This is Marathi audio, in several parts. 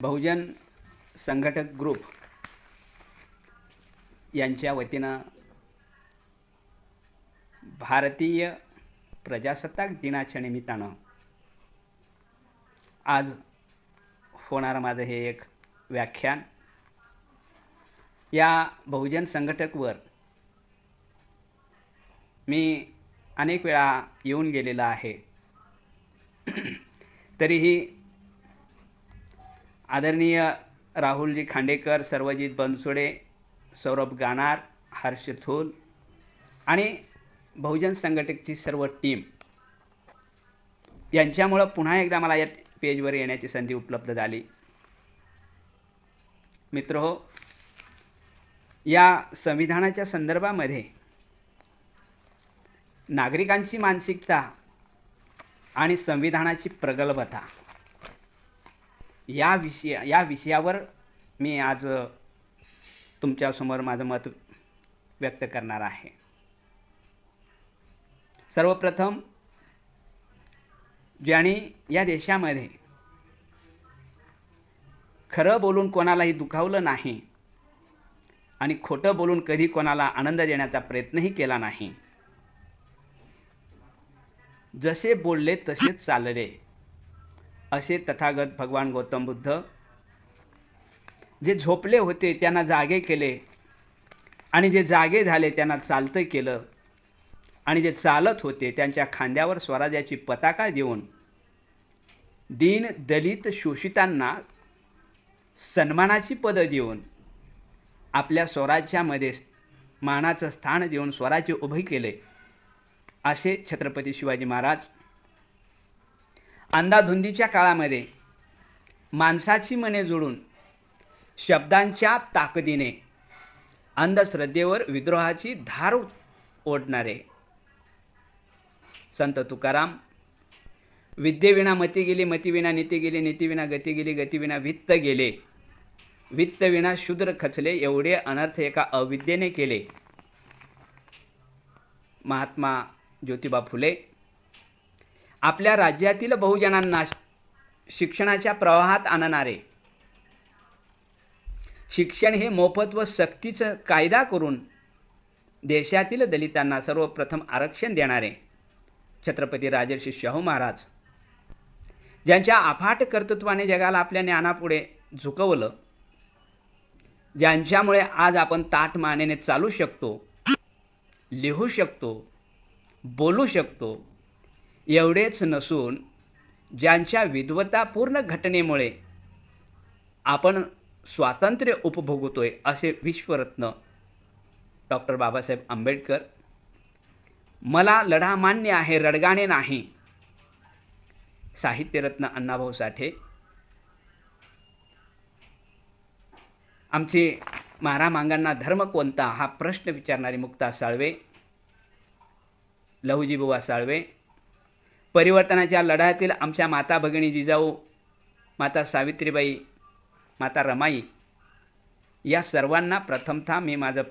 बहुजन संघटक ग्रुप यांच्या वतीनं भारतीय प्रजासत्ताक दिनाच्या निमित्तानं आज होणारं माझं हे एक व्याख्यान या बहुजन संघटकवर मी अनेक वेळा येऊन गेलेला आहे. तरीही आदरणीय राहुलजी खांडेकर, सर्वजित बनसोडे, सौरभ गानार, हर्ष थोल आणि बहुजन संघटकची सर्व टीम यांच्यामुळं पुन्हा एकदा मला या पेजवर येण्याची संधी उपलब्ध झाली. मित्रहो, या संविधानाच्या संदर्भामध्ये नागरिकांची मानसिकता आणि संविधानाची प्रगल्भता या विषयावर मी आज तुमच्यासमोर माझं मत व्यक्त करणार आहे. सर्वप्रथम, ज्यांनी या देशामध्ये खरं बोलून कोणालाही दुखावलं नाही आणि खोटं बोलून कधी कोणाला आनंद देण्याचा प्रयत्नही केला नाही, जसे बोलले तसेच चालले असे तथागत भगवान गौतम बुद्ध, जे झोपले होते त्यांना जागे केले आणि जे जागे झाले त्यांना चालतं केलं आणि जे चालत होते त्यांच्या खांद्यावर स्वराज्याची पताका देऊन दीन दलित शोषितांना सन्मानाची पदं देऊन आपल्या स्वराज्यामध्ये मानाचं स्थान देऊन स्वराज्य उभे केले असे छत्रपती शिवाजी महाराज अंधाधुंदीच्या काळामध्ये माणसाची मने जोडून शब्दांच्या ताकदीने अंधश्रद्धेवर विद्रोहाची धार ओढणारे संत तुकाराम, विद्येविना मती गेली, मतीविना नीती गेली, नीतीविना गती गेली, गतीविना वित्त गेले, वित्तविना शूद्र खचले, एवढे अनर्थ एका अविद्येने केले. महात्मा ज्योतिबा फुले आपल्या राज्यातील बहुजनांना शिक्षणाच्या प्रवाहात आणणारे, शिक्षण हे मोफत व सक्तीचं कायदा करून देशातील दलितांना सर्वप्रथम आरक्षण देणारे छत्रपती राजर्षी शाहू महाराज, ज्यांच्या अफाट कर्तृत्वाने जगाला आपल्या ज्ञानापुढे झुकवलं, ज्यांच्यामुळे आज आपण ताठ मानेने चालू शकतो, लिहू शकतो, बोलू शकतो, एवढेच नसून ज्यांच्या विद्वतापूर्ण घटनेमुळे आपण स्वातंत्र्य उपभोगतोय असे विश्वरत्न डॉक्टर बाबासाहेब आंबेडकर, मला लढा मान्य आहे रडगाणे नाही साहित्यरत्न अण्णाभाऊ साठे, आमचे महारामांगांना धर्म कोणता हा प्रश्न विचारणारी मुक्ता साळवे, लहुजी बुवा साळवे, परिवर्तनाच्या लढ्यातील आमच्या माता भगिनी जिजाऊ, माता सावित्रीबाई, माता रमाई, या सर्वांना मी माझं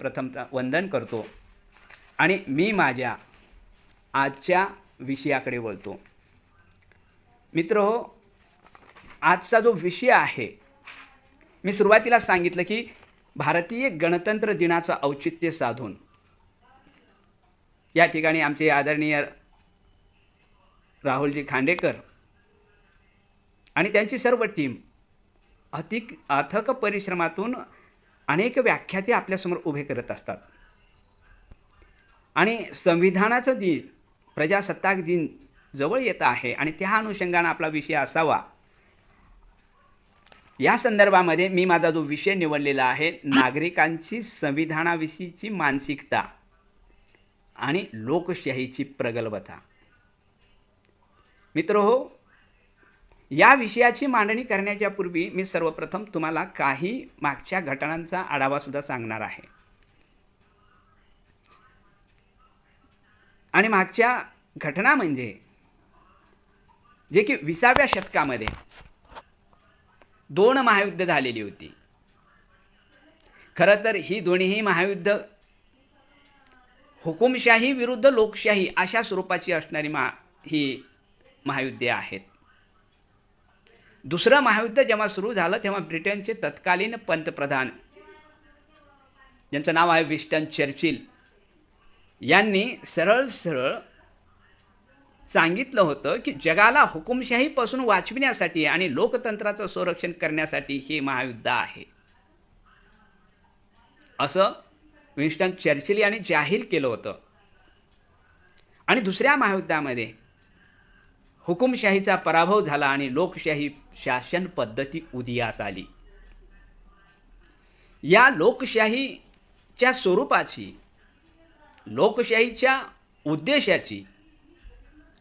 वंदन करतो आणि मी माझ्या आजच्या विषयाकडे वळतो. मित्रहो, आजचा जो विषय आहे, मी सुरुवातीला सांगितलं की भारतीय गणतंत्र दिनाचं औचित्य साधून या ठिकाणी आमचे आदरणीय राहुलजी खांडेकर आणि त्यांची सर्व टीम अथक परिश्रमातून अनेक व्याख्याते आपल्यासमोर उभे करत असतात आणि संविधानाचं दिन, प्रजासत्ताक दिन जवळ येत आहे आणि त्या अनुषंगाने आपला विषय असावा. या संदर्भामध्ये मी माझा जो विषय निवडलेला आहे, नागरिकांची संविधानाविषयीची मानसिकता आणि लोकशाहीची प्रगल्भता. मित्रहो, या विषयाची मांडणी करण्याच्या पूर्वी मी सर्वप्रथम तुम्हाला काही मागच्या घटनांचा आढावा सुद्धा सांगणार आहे. आणि मागच्या घटना म्हणजे जे की 20व्या शतकामध्ये 2 महायुद्ध झालेली होती. खरं तर ही दोन्हीही महायुद्ध हुकुमशाही विरुद्ध लोकशाही अशा स्वरूपाची असणारी ही महायुद्धे आहेत. दुसरं महायुद्ध जेव्हा सुरू झालं तेव्हा ब्रिटनचे तत्कालीन पंतप्रधान, ज्यांचं नाव आहे विन्स्टन चर्चिल, यांनी सरळ सरळ सांगितलं होतं की जगाला हुकुमशाहीपासून वाचविण्यासाठी आणि लोकतंत्राचं संरक्षण करण्यासाठी हे महायुद्ध आहे, असं विन्स्टन चर्चिल यांनी जाहीर केलं होतं. आणि दुसऱ्या महायुद्धामध्ये हुकुमशाहीचा पराभव झाला आणि लोकशाही शासन पद्धती उदयास आली. या लोकशाहीच्या स्वरूपाची, लोकशाहीच्या उद्देशाची,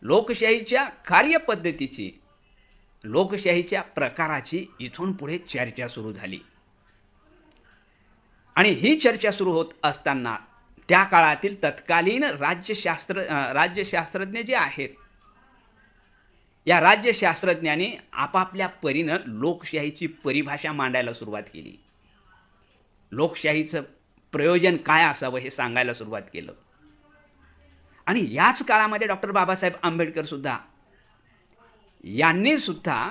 लोकशाहीच्या कार्यपद्धतीची, लोकशाहीच्या प्रकाराची इथून पुढे चर्चा सुरू झाली. आणि ही चर्चा सुरू होत असताना त्या काळातील तत्कालीन राज्यशास्त्रज्ञ जे आहेत, या राज्यशास्त्रज्ञांनी आपापल्या परीनं लोकशाहीची परिभाषा मांडायला सुरुवात केली. लोकशाहीचं प्रयोजन काय असावं हे सांगायला सुरुवात केलं. आणि याच काळामध्ये डॉक्टर बाबासाहेब आंबेडकर सुद्धा यांनी सुद्धा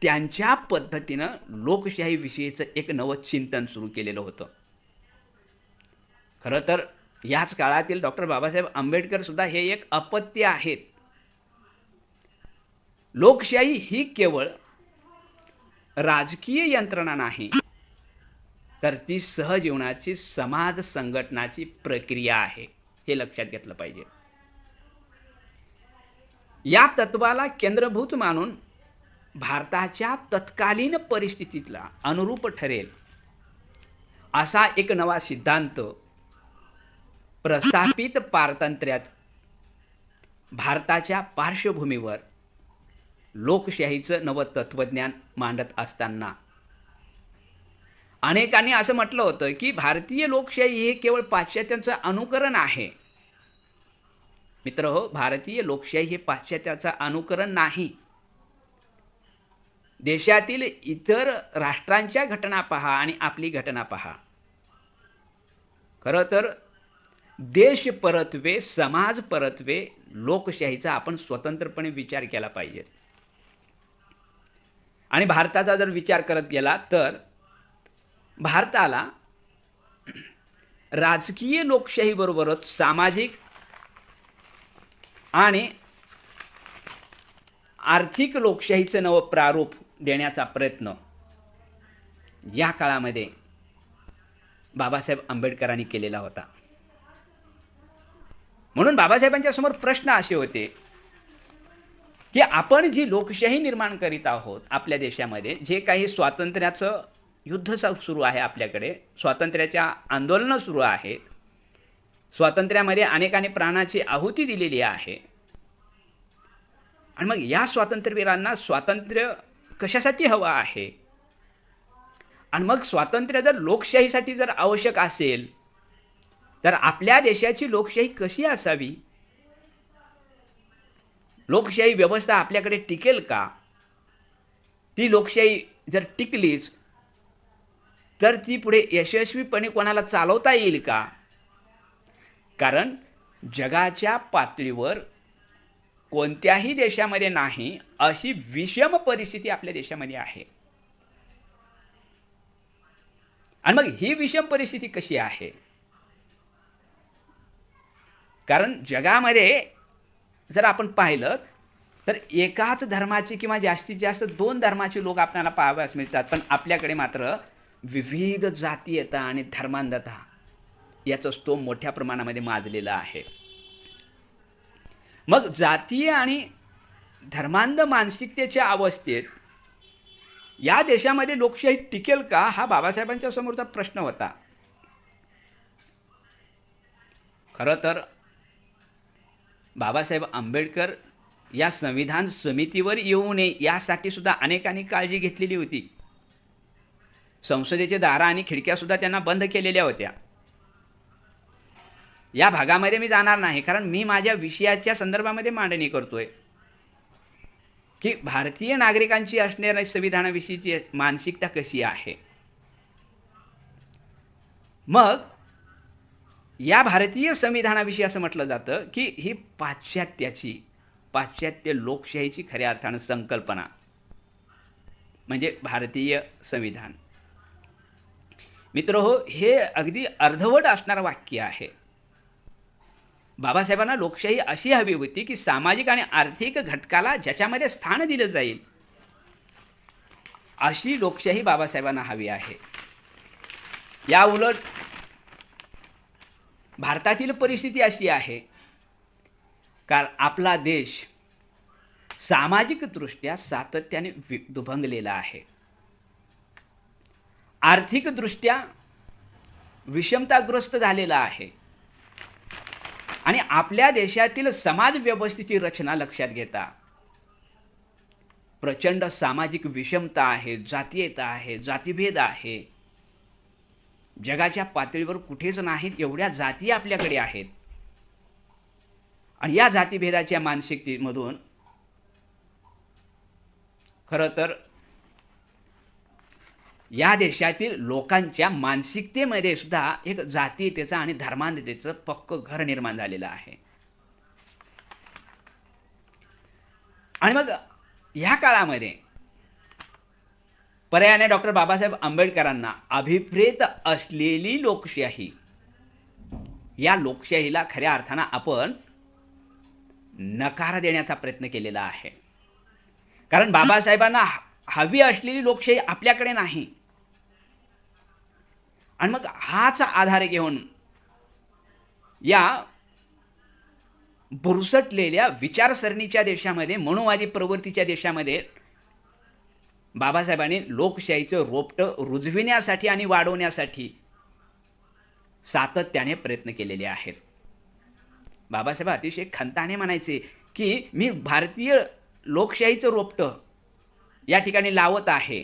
त्यांच्या पद्धतीनं लोकशाहीविषयीचं एक नवं चिंतन सुरू केलेलं होतं. खरं तर याच काळातील डॉक्टर बाबासाहेब आंबेडकर सुद्धा हे एक अपत्य आहेत. लोकशाही ही केवळ राजकीय यंत्रणा नाही, तर ती सहजीवनाची, समाज संघटनाची प्रक्रिया आहे, हे लक्षात घेतलं पाहिजे. या तत्वाला केंद्रभूत मानून भारताच्या तत्कालीन परिस्थितीला अनुरूप ठरेल असा एक नवा सिद्धांत प्रस्थापित पारतंत्र्यात भारताच्या पार्श्वभूमीवर लोकशाहीचं नवं तत्वज्ञान मांडत असताना अनेकांनी असं म्हटलं होतं की भारतीय लोकशाही हे केवळ पाश्चात्यांचं अनुकरण आहे. मित्रहो, भारतीय लोकशाही हे पाश्चात्याचं अनुकरण नाही. देशातील इतर राष्ट्रांच्या घटना पहा आणि आपली घटना पहा. खरं तर देश परत्वे, समाज परत्वे, लोकशाहीचा आपण स्वतंत्रपणे विचार केला पाहिजे. आणि भारताचा जर विचार करत गेला तर भारताला राजकीय लोकशाहीबरोबरच सामाजिक आणि आर्थिक लोकशाहीचं नवं प्रारूप देण्याचा प्रयत्न या काळामध्ये बाबासाहेब आंबेडकरांनी केलेला होता. म्हणून बाबासाहेबांच्या समोर प्रश्न असे होते की आपण जी लोकशाही निर्माण करीत आहोत आपल्या देशामध्ये, जे काही स्वातंत्र्याचं युद्ध सुरू आहे, आपल्याकडे स्वातंत्र्याच्या आंदोलनं सुरू आहेत, स्वातंत्र्यामध्ये अनेकांनी प्राणाची आहुती दिलेली आहे. आणि मग या स्वातंत्र्यवीरांना स्वातंत्र्य कशासाठी हवं आहे? आणि मग स्वातंत्र्य जर लोकशाहीसाठी जर आवश्यक असेल तर आपल्या देशाची लोकशाही कशी असावी? लोकशाही व्यवस्था आपल्याकडे टिकेल का? ती लोकशाही जर टिकलीच तर ती पुढे यशस्वीपणे कोणाला चालवता येईल का? कारण जगाच्या पातळीवर कोणत्याही देशामध्ये नाही अशी विषम परिस्थिती आपल्या देशामध्ये आहे. आणि मग ही विषम परिस्थिती कशी आहे? कारण जगामध्ये जर आपण पाहिलं तर एकाच धर्माची किंवा जास्तीत जास्त 2 धर्माची लोक आपल्याला पाहावयास मिळतात, पण आपल्याकडे मात्र विविध जातीयता आणि धर्मांधता याचं स्तोम मोठ्या प्रमाणामध्ये माजलेला आहे. मग जातीय आणि धर्मांध मानसिकतेच्या अवस्थेत या देशामध्ये लोकशाही टिकेल का, हा बाबासाहेबांच्या समोरचा प्रश्न होता. खरं तर बाबासाहेब आंबेडकर या संविधान समितीवर येऊ नये यासाठी सुद्धा अनेकांनी काळजी घेतलेली होती. संसदेचे दारं आणि खिडक्या सुद्धा त्यांना बंद केलेल्या होत्या. या भागामध्ये मी जाणार नाही, कारण मी माझ्या विषयाच्या संदर्भामध्ये मांडणी करतोय की भारतीय नागरिकांची असणाऱ्या संविधानाविषयीची मानसिकता कशी आहे. मग या भारतीय संविधानाविषयी असं म्हटलं जातं की ही पाश्चात्य लोकशाहीची खऱ्या अर्थानं संकल्पना म्हणजे भारतीय संविधान. मित्रहो, हे अगदी अर्धवट असणारं वाक्य आहे. बाबासाहेबांना लोकशाही अशी हवी होती की सामाजिक आणि आर्थिक घटकाला ज्याच्यामध्ये स्थान दिलं जाईल अशी लोकशाही बाबासाहेबांना हवी आहे. या उलट भारतातील परिस्थिती अशी आहे कारण आपला देश सामाजिकदृष्ट्या सातत्याने दुभंगलेला आहे. आर्थिकदृष्ट्या विषमताग्रस्त झालेला आहे आणि आपल्या देशातील समाज व्यवस्थेची रचना लक्षात घेता प्रचंड सामाजिक विषमता आहे, जातीयता आहे, जातीभेद आहे. जगाच्या पातळीवर कुठेच नाहीत एवढ्या जाती आपल्याकडे आहेत. आणि या जातीभेदाच्या मानसिकतेमधून खरं तर या देशातील लोकांच्या मानसिकतेमध्ये सुद्धा एक जातीयतेचं आणि धर्मांधतेचं पक्क घर निर्माण झालेलं आहे. आणि मग ह्या काळामध्ये पर्यायाने डॉक्टर बाबासाहेब आंबेडकरांना अभिप्रेत असलेली लोकशाही, या लोकशाहीला खऱ्या अर्थानं आपण नकार देण्याचा प्रयत्न केलेला आहे. कारण बाबासाहेबांना हवी असलेली लोकशाही आपल्याकडे नाही. आणि मग हाच आधार घेऊन या बुरसटलेल्या विचारसरणीच्या देशामध्ये, मनुवादी प्रवृत्तीच्या देशामध्ये बाबासाहेबांनी लोकशाहीचं रोपटं रुजविण्यासाठी आणि वाढवण्यासाठी सातत्याने प्रयत्न केलेले आहेत. बाबासाहेब अतिशय खंताने म्हणायचे की मी भारतीय लोकशाहीचं रोपटं या ठिकाणी लावत आहे.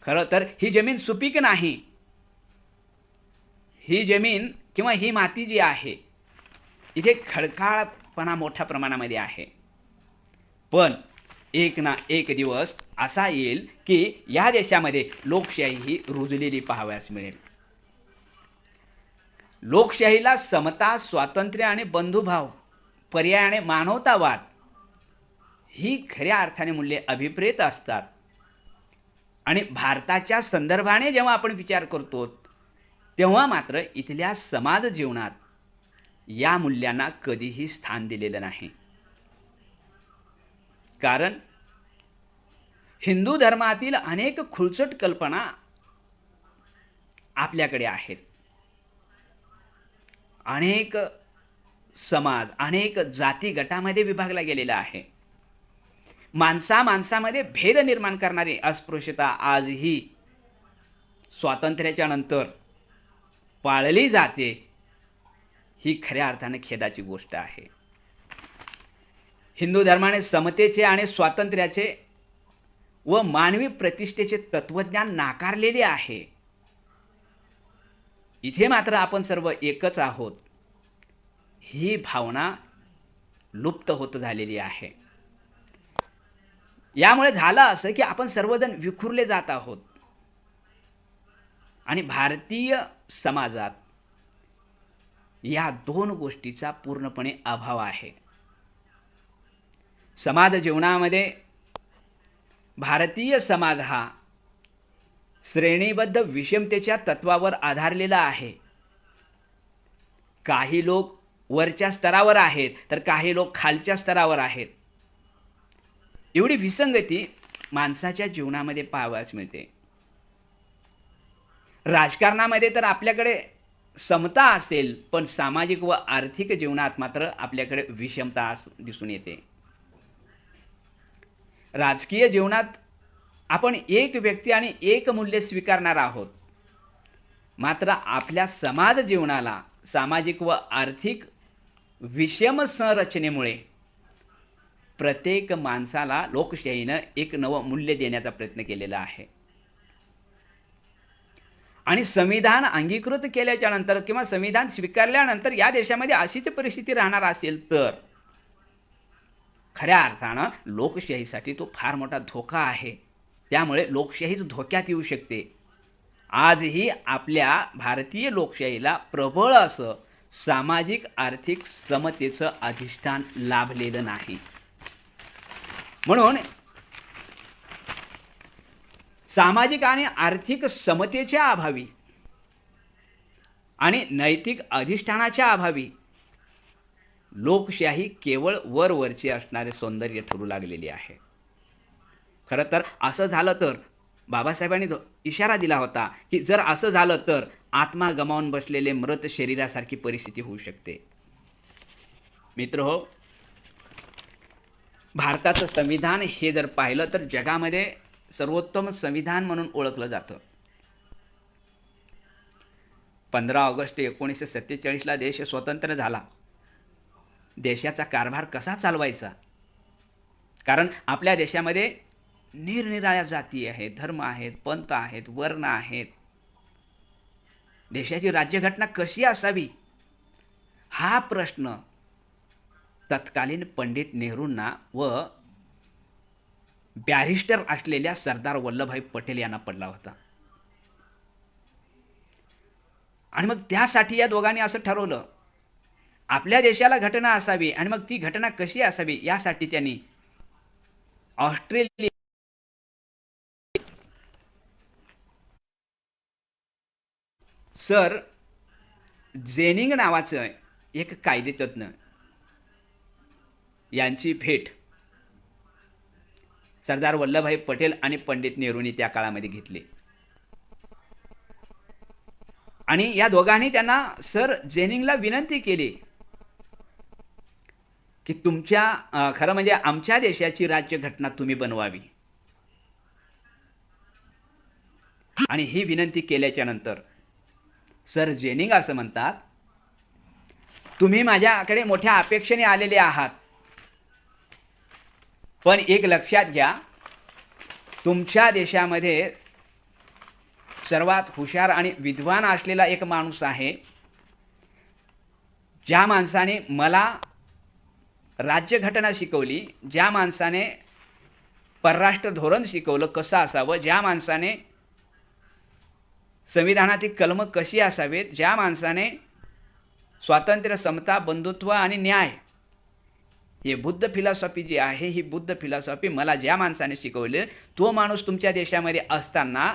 खरं तर ही जमीन सुपीक नाही. ही जमीन किंवा ही माती जी आहे इथे खडकाळपणा मोठ्या प्रमाणामध्ये आहे. पण एक ना एक दिवस असा येईल की या देशामध्ये लोकशाही ही रुजलेली पाहावयास मिळेल. लोकशाहीला समता, स्वातंत्र्य आणि बंधुभाव, पर्यायाने मानवतावाद ही खऱ्या अर्थाने मूल्ये अभिप्रेत असतात. आणि भारताच्या संदर्भाने जेव्हा आपण विचार करतो तेव्हा मात्र इथल्या समाज जीवनात या मूल्यांना कधीही स्थान दिलेलं नाही. कारण हिंदू धर्मातील अनेक खुळचट कल्पना आपल्याकडे आहेत. अनेक समाज, अनेक जाती गटामध्ये विभागला गेलेला आहे. माणसामध्ये भेद निर्माण करणारी अस्पृश्यता आजही स्वातंत्र्याच्या नंतर पाळली जाते. ही खऱ्या अर्थाने खेदाची गोष्ट आहे. हिंदू धर्माने समतेचे आणि स्वातंत्र्याचे व मानवी प्रतिष्ठेचे तत्वज्ञान नाकारलेले आहे. इथे मात्र आपण सर्व एकच आहोत ही भावना लुप्त होत झालेली आहे. यामुळे झालं असं की आपण सर्वजण विखुरले जात आहोत. आणि भारतीय समाजात या दोन गोष्टीचा पूर्णपणे अभाव आहे. समाज जीवनामध्ये भारतीय समाज हा श्रेणीबद्ध विषमतेच्या तत्वावर आधारलेला आहे. काही लोक वरच्या स्तरावर आहेत तर काही लोक खालच्या स्तरावर आहेत. एवढी विसंगती माणसाच्या जीवनामध्ये पाहावयास मिळते. राजकारणामध्ये तर आपल्याकडे समता असेल पण सामाजिक व आर्थिक जीवनात मात्र आपल्याकडे विषमता दिसून येते. राजकीय जीवनात आपण एक व्यक्ती आणि एक मूल्य स्वीकारणार आहोत. मात्र आपल्या समाज जीवनाला सामाजिक व आर्थिक विषम संरचनेमुळे प्रत्येक माणसाला लोकशाहीनं एक नवं मूल्य देण्याचा प्रयत्न केलेला आहे. आणि संविधान अंगीकृत केल्याच्या नंतर किंवा संविधान स्वीकारल्यानंतर या देशामध्ये अशीच परिस्थिती राहणार असेल तर खऱ्या अर्थानं लोकशाहीसाठी तो फार मोठा धोका आहे. त्यामुळे लोकशाहीच धोक्यात येऊ शकते. आजही आपल्या भारतीय लोकशाहीला प्रबळ असं सामाजिक आर्थिक समतेचं अधिष्ठान लाभलेलं नाही. म्हणून सामाजिक आणि आर्थिक समतेच्या अभावी आणि नैतिक अधिष्ठानाच्या अभावी लोकशाही केवळ वरवरची असणारे सौंदर्य ठरू लागलेली आहे. खरं तर असं झालं तर बाबासाहेबांनी इशारा दिला होता की जर असं झालं तर आत्मा गमावून बसलेले मृत शरीरासारखी परिस्थिती होऊ शकते. मित्रहो, भारताचं संविधान हे जर पाहिलं तर जगामध्ये सर्वोत्तम संविधान म्हणून ओळखलं जातं. 15 ऑगस्ट 1947ला देश स्वतंत्र झाला. देशाचा कारभार कसा चालवायचा, कारण आपल्या देशामध्ये निरनिराळ्या जाती आहेत, धर्म आहेत, पंथ आहेत, वर्ण आहेत. देशाची राज्यघटना कशी असावी हा प्रश्न तत्कालीन पंडित नेहरूंना व बॅरिस्टर असलेल्या सरदार वल्लभभाई पटेल यांना पडला होता. आणि मग त्यासाठी या दोघांनी असं ठरवलं, आपल्या देशाला घटना असावी आणि मग ती घटना कशी असावी यासाठी त्यांनी ऑस्ट्रेलिया सर जेनिंग नावाचं एक कायदेतज्ञ यांची भेट सरदार वल्लभभाई पटेल आणि पंडित नेहरूंनी त्या काळामध्ये घेतली. आणि या दोघांनी त्यांना सर जेनिंगला विनंती केली की तुमच्या खरं म्हणजे आमच्या देशाची राज्यघटना तुम्ही बनवावी. आणि ही विनंती केल्याच्या नंतर सर जेनिंग असं म्हणतात, तुम्ही माझ्याकडे मोठ्या अपेक्षेने आलेले आहात, पण एक लक्षात घ्या, तुमच्या देशामध्ये सर्वात हुशार आणि विद्वान असलेला एक माणूस आहे, ज्या माणसाने मला राज्यघटना शिकवली, ज्या माणसाने परराष्ट्र धोरण शिकवलं कसं असावं, ज्या माणसाने संविधानातील कलमं कशी असावेत, ज्या माणसाने स्वातंत्र्य, समता, बंधुत्व आणि न्याय हे बुद्ध फिलॉसॉफी जी आहे, ही बुद्ध फिलॉसॉफी मला ज्या माणसाने शिकवली, तो माणूस तुमच्या देशामध्ये असताना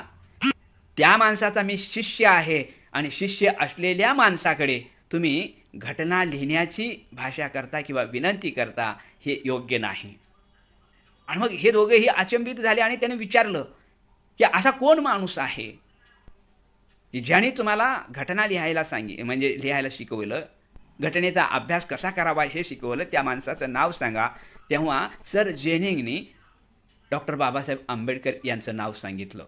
त्या माणसाचा मी शिष्य आहे आणि शिष्य असलेल्या माणसाकडे तुम्ही घटना लिहिण्याची भाषा करता किंवा विनंती करता, हे योग्य नाही. आणि मग हे दोघेही अचंबित झाले आणि त्याने विचारलं की असा कोण माणूस आहे की ज्याने तुम्हाला घटना लिहायला म्हणजे लिहायला शिकवलं, घटनेचा अभ्यास कसा करावा हे शिकवलं, त्या माणसाचं नाव सांगा. तेव्हा सर जेनिंगनी डॉक्टर बाबासाहेब आंबेडकर यांचं नाव सांगितलं.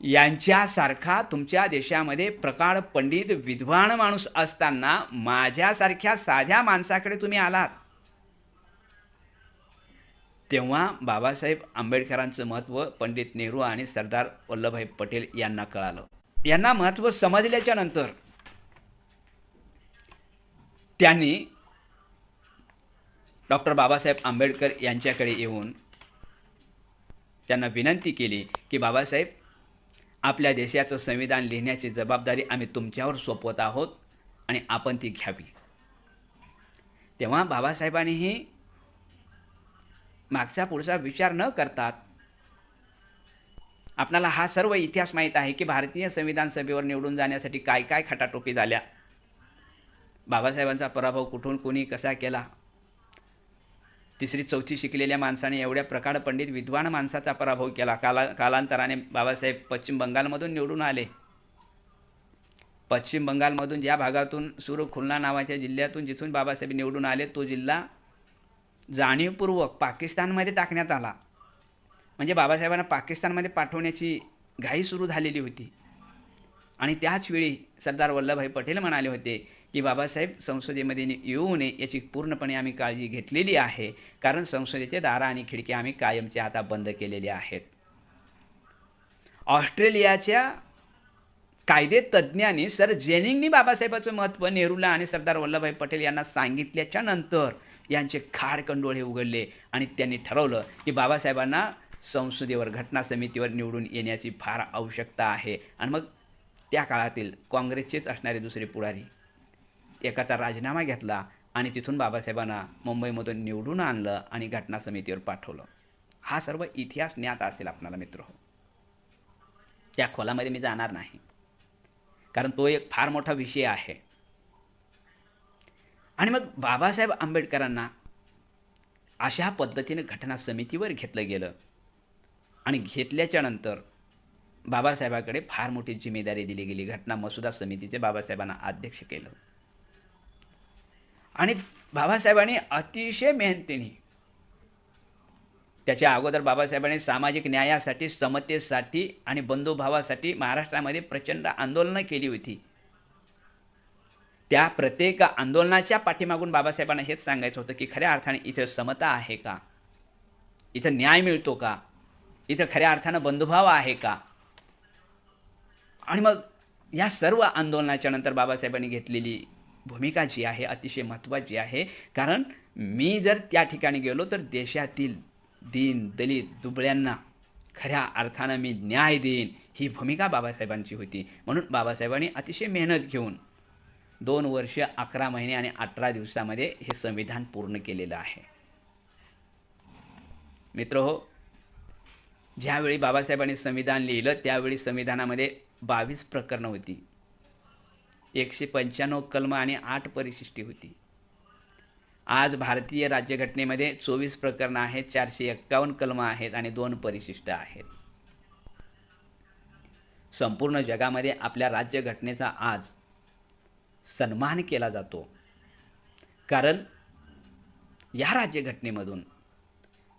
यांच्यासारखा तुमच्या देशामध्ये प्रकांड पंडित विद्वान माणूस असताना माझ्यासारख्या साध्या माणसाकडे तुम्ही आलात. तेव्हा बाबासाहेब आंबेडकरांचं महत्त्व पंडित नेहरू आणि सरदार वल्लभभाई पटेल यांना कळालं. यांना महत्त्व समजल्याच्या नंतर त्यांनी डॉक्टर बाबासाहेब आंबेडकर यांच्याकडे येऊन त्यांना विनंती केली की बाबासाहेब, आपल्या देशाचं संविधान लिहिण्याची जबाबदारी आम्ही तुमच्यावर सोपवत आहोत आणि आपण ती घ्यावी. तेव्हा बाबासाहेबांनीही मागचा पुढचा विचार न करतात, आपल्याला हा सर्व इतिहास माहीत आहे की भारतीय संविधान सभेवर निवडून जाण्यासाठी काय काय खटाटोपी झाल्या, बाबासाहेबांचा पराभव कुठून कोणी कसा केला, तिसरी चौथी शिकलेल्या माणसाने एवढ्या प्रकांड पंडित विद्वान माणसाचा पराभव केला. कालांतराने बाबासाहेब पश्चिम बंगालमधून निवडून आले. पश्चिम बंगालमधून ज्या भागातून सुरखुलना नावाच्या जिल्ह्यातून जिथून बाबासाहेब निवडून आले, तो जिल्हा जाणीवपूर्वक पाकिस्तानमध्ये टाकण्यात आला. म्हणजे बाबासाहेबांना पाकिस्तानमध्ये पाठवण्याची घाई सुरू झालेली होती. आणि त्याच वेळी सरदार वल्लभभाई पटेल म्हणाले होते की बाबासाहेब, संसदेमध्ये येऊ नये याची पूर्णपणे आम्ही काळजी घेतलेली आहे, कारण संसदेचे दारं आणि खिडक्या आम्ही कायमचे आता बंद केलेले आहेत. ऑस्ट्रेलियाच्या कायदेतज्ञांनी सर जेनिंगनी बाबासाहेबांचं महत्त्व नेहरूला आणि सरदार वल्लभभाई पटेल यांना सांगितल्याच्या नंतर यांचे खाडकंडोळे उघडले आणि त्यांनी ठरवलं की बाबासाहेबांना संसदेवर, घटना समितीवर निवडून येण्याची फार आवश्यकता आहे. आणि मग त्या काळातील काँग्रेसचेच असणारे दुसरे पुढारी एकाचा राजीनामा घेतला आणि तिथून बाबासाहेबांना मुंबईमधून निवडून आणलं आणि घटना समितीवर पाठवलं. हा सर्व इतिहास ज्ञात असेल आपल्याला मित्रहो. त्या खोलामध्ये मी जाणार नाही, कारण तो एक फार मोठा विषय आहे. आणि मग बाबासाहेब आंबेडकरांना अशा पद्धतीने घटना समितीवर घेतलं गेलं आणि घेतल्याच्या नंतर बाबासाहेबांकडे फार मोठी जिम्मेदारी दिली गेली. घटना मसुदा समितीचे बाबासाहेबांना अध्यक्ष केलं आणि बाबासाहेबांनी अतिशय मेहनतीने, त्याच्या अगोदर बाबासाहेबांनी सामाजिक न्यायासाठी, समतेसाठी आणि बंधुभावासाठी महाराष्ट्रामध्ये प्रचंड आंदोलनं केली होती. त्या प्रत्येक आंदोलनाच्या पाठीमागून बाबासाहेबांना हेच सांगायचं होतं की खऱ्या अर्थाने इथं समता आहे का, इथं न्याय मिळतो का, इथं खऱ्या अर्थानं बंधुभाव आहे का. आणि मग या सर्व आंदोलनाच्या नंतर बाबासाहेबांनी घेतलेली भूमिका जी आहे अतिशय महत्त्वाची आहे. कारण मी जर त्या ठिकाणी गेलो तर देशातील दीन दलित दुबळ्यांना खऱ्या अर्थानं मी न्याय देईन, ही भूमिका बाबासाहेबांची होती. म्हणून बाबासाहेबांनी अतिशय मेहनत घेऊन 2 वर्ष 11 महिने आणि 18 दिवसामध्ये हे संविधान पूर्ण केलेलं आहे. मित्रहो, ज्यावेळी बाबासाहेबांनी संविधान लिहिलं त्यावेळी संविधानामध्ये 22 प्रकरणं होती, 195 कलमं आणि 8 परिशिष्टी होती. आज भारतीय राज्यघटनेमध्ये 24 प्रकरणं आहेत, 451 कलमं आहेत आणि 2 परिशिष्ट आहेत. संपूर्ण जगामध्ये आपल्या राज्यघटनेचा आज सन्मान केला जातो, कारण या राज्यघटनेमधून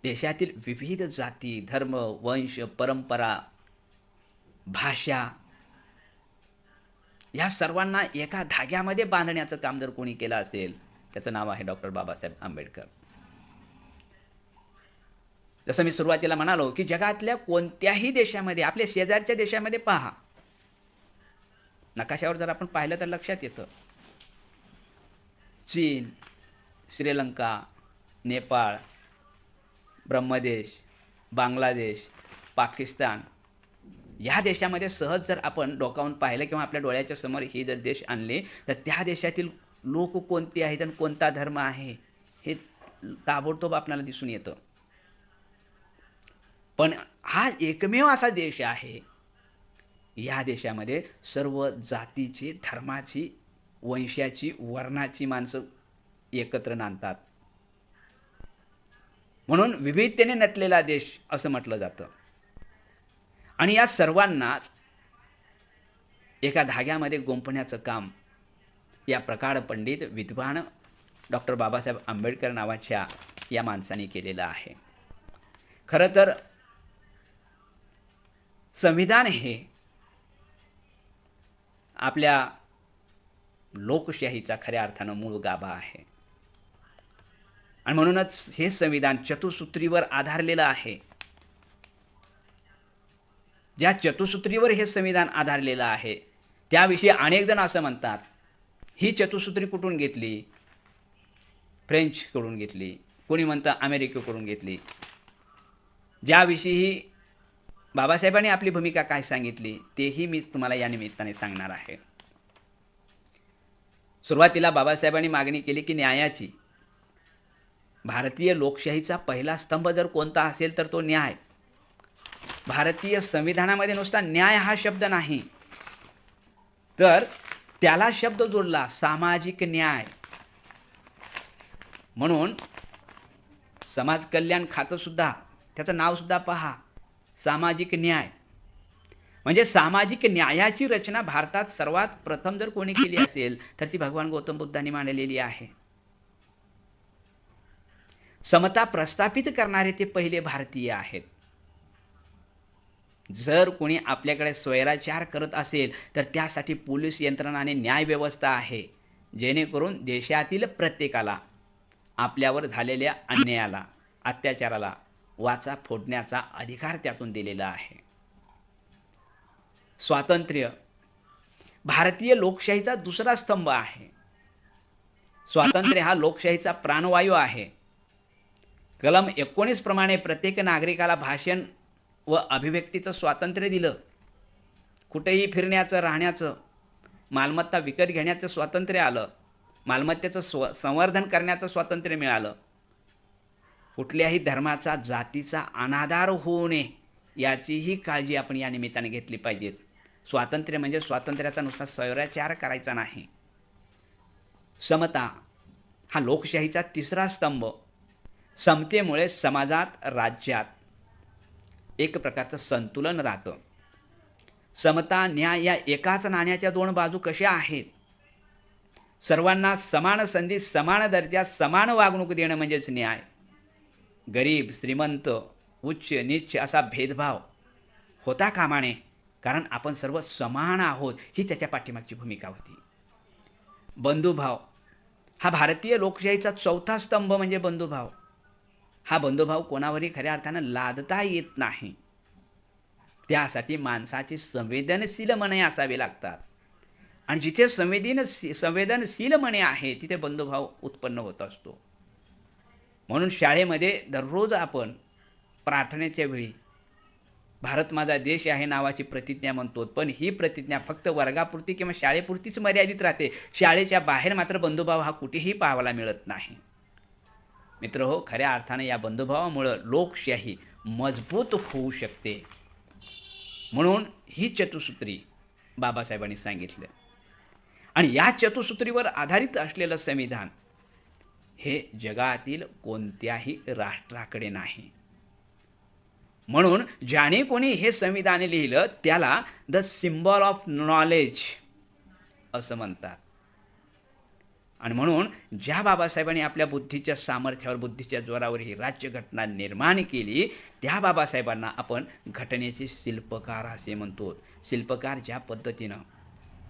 देशातील विविध जाती, धर्म, वंश, परंपरा, भाषा या सर्वांना एका धाग्यामध्ये बांधण्याचं काम जर कोणी केलं असेल त्याचं नाव आहे डॉक्टर बाबासाहेब आंबेडकर. जसं मी सुरुवातीला म्हणालो की जगातल्या कोणत्याही देशामध्ये, आपल्या शेजारच्या देशामध्ये पहा, नकाशावर जर आपण पाहिलं तर लक्षात येतं, चीन, श्रीलंका, नेपाळ, ब्रह्मदेश, बांगलादेश, पाकिस्तान या देशामध्ये सहज जर आपण डोकावून पाहिलं किंवा आपल्या डोळ्याच्या समोर हे जर देश आणले तर त्या देशातील लोक कोणते आहेत आणि कोणता धर्म आहे हे ताबडतोब आपल्याला दिसून येतं. पण हा एकमेव असा देश आहे, या देशामध्ये सर्व जातीची, धर्माची, वंशाची, वर्णाची माणसं एकत्र नांदतात. म्हणून विविधतेने नटलेला देश असं म्हटलं जातं. आणि या सर्वांनाच एका धाग्यामध्ये गुंफण्याचं काम या प्रकाढ पंडित विद्वान डॉक्टर बाबासाहेब आंबेडकर नावाच्या या माणसाने केलेलं आहे. खरं तर संविधान हे आपल्या लोकशाहीचा खऱ्या अर्थानं मूळ गाभा आहे आणि म्हणूनच हे संविधान चतुसूत्रीवर आधारलेलं आहे. ज्या चतुसूत्रीवर हे संविधान आधारलेलं आहे त्याविषयी अनेक जण असं म्हणतात, ही चतुसूत्री कुठून घेतली? फ्रेंचकडून घेतली, कोणी म्हणतं अमेरिकेकडून घेतली. ज्याविषयी बाबासाहेबांनी आपली भूमिका काय सांगितली तेही मी तुम्हाला या निमित्ताने सांगणार आहे. सुरुवातीला बाबासाहेबांनी मागणी केली की न्यायाची. भारतीय लोकशाहीचा पहिला स्तंभ जर कोणता असेल तर तो न्याय. भारतीय संविधानामध्ये नुसता न्याय हा शब्द नाही, तर त्याला शब्द जोडला सामाजिक न्याय. म्हणून समाज कल्याण खातं सुद्धा, त्याचं नाव सुद्धा पहा, सामाजिक न्याय. म्हणजे सामाजिक न्यायाची रचना भारतात सर्वात प्रथम जर कोणी केली असेल तर ती भगवान गौतम बुद्धांनी मांडलेली आहे. समता प्रस्थापित करणारे ते पहिले भारतीय आहेत. जर कोणी आपल्याकडे स्वैराचार करत असेल तर त्यासाठी पोलीस यंत्रणा आणि न्याय व्यवस्था आहे, जेणेकरून देशातील प्रत्येकाला आपल्यावर झालेल्या अन्यायाला, अत्याचाराला वाचा फोडण्याचा अधिकार त्यातून दिलेला आहे. स्वातंत्र्य भारतीय लोकशाहीचा दुसरा स्तंभ आहे. स्वातंत्र्य हा लोकशाहीचा प्राणवायू आहे. कलम 19 प्रमाणे प्रत्येक नागरिकाला भाषण व अभिव्यक्तीचं स्वातंत्र्य दिलं. कुठेही फिरण्याचं, राहण्याचं, मालमत्ता विकत घेण्याचं स्वातंत्र्य आलं. मालमत्तेचं संवर्धन करण्याचं स्वातंत्र्य मिळालं. कुठल्याही धर्माचा जातीचा अनादर होऊ नये याचीही काळजी आपण या निमित्ताने घेतली पाहिजे. स्वातंत्र्य म्हणजे स्वातंत्र्याचा नुसता स्वैराचार करायचा नाही. समता हा लोकशाहीचा तिसरा स्तंभ. समतेमुळे समाजात राज्यात एक प्रकारचं संतुलन राहतं. समता न्याय या एकाच नाण्याच्या दोन बाजू कशा आहेत. सर्वांना समान संधी समान दर्जा समान वागणूक देणं म्हणजेच न्याय. गरीब श्रीमंत उच्च नीच असा भेदभाव होता कामा नये, कारण आपण सर्व समान आहोत ही त्याच्या पाठीमागची भूमिका होती. बंधुभाव हा भारतीय लोकशाहीचा चौथा स्तंभ म्हणजे बंधुभाव. हा बंधुभाव कोणावरही खऱ्या अर्थानं लादता येत नाही. त्यासाठी माणसाची संवेदनशील मने असावी लागतात आणि जिथे संवेदनशील मने आहे तिथे बंधुभाव उत्पन्न होत असतो. म्हणून शाळेमध्ये दररोज आपण प्रार्थनेच्या वेळी भारत माझा देश आहे नावाची प्रतिज्ञा म्हणतो, पण ही प्रतिज्ञा फक्त वर्गापुरती किंवा शाळेपुरतीच मर्यादित राहते. शाळेच्या बाहेर मात्र बंधुभाव हा कुठेही पाहायला मिळत नाही. मित्रहो, खऱ्या अर्थाने या बंधुभावामुळं लोकशाही मजबूत होऊ शकते. म्हणून ही चतुसूत्री बाबासाहेबांनी सांगितलं आणि या चतुसूत्रीवर आधारित असलेलं संविधान हे जगातील कोणत्याही राष्ट्राकडे नाही. म्हणून ज्याने कोणी हे संविधान लिहिलं त्याला द सिम्बॉल ऑफ नॉलेज असं म्हणतात. आणि म्हणून ज्या बाबासाहेबांनी आपल्या बुद्धीच्या सामर्थ्यावर बुद्धीच्या जोरावर ही राज्यघटना निर्माण केली त्या बाबासाहेबांना आपण घटनेचे शिल्पकार असे म्हणतो. शिल्पकार ज्या पद्धतीनं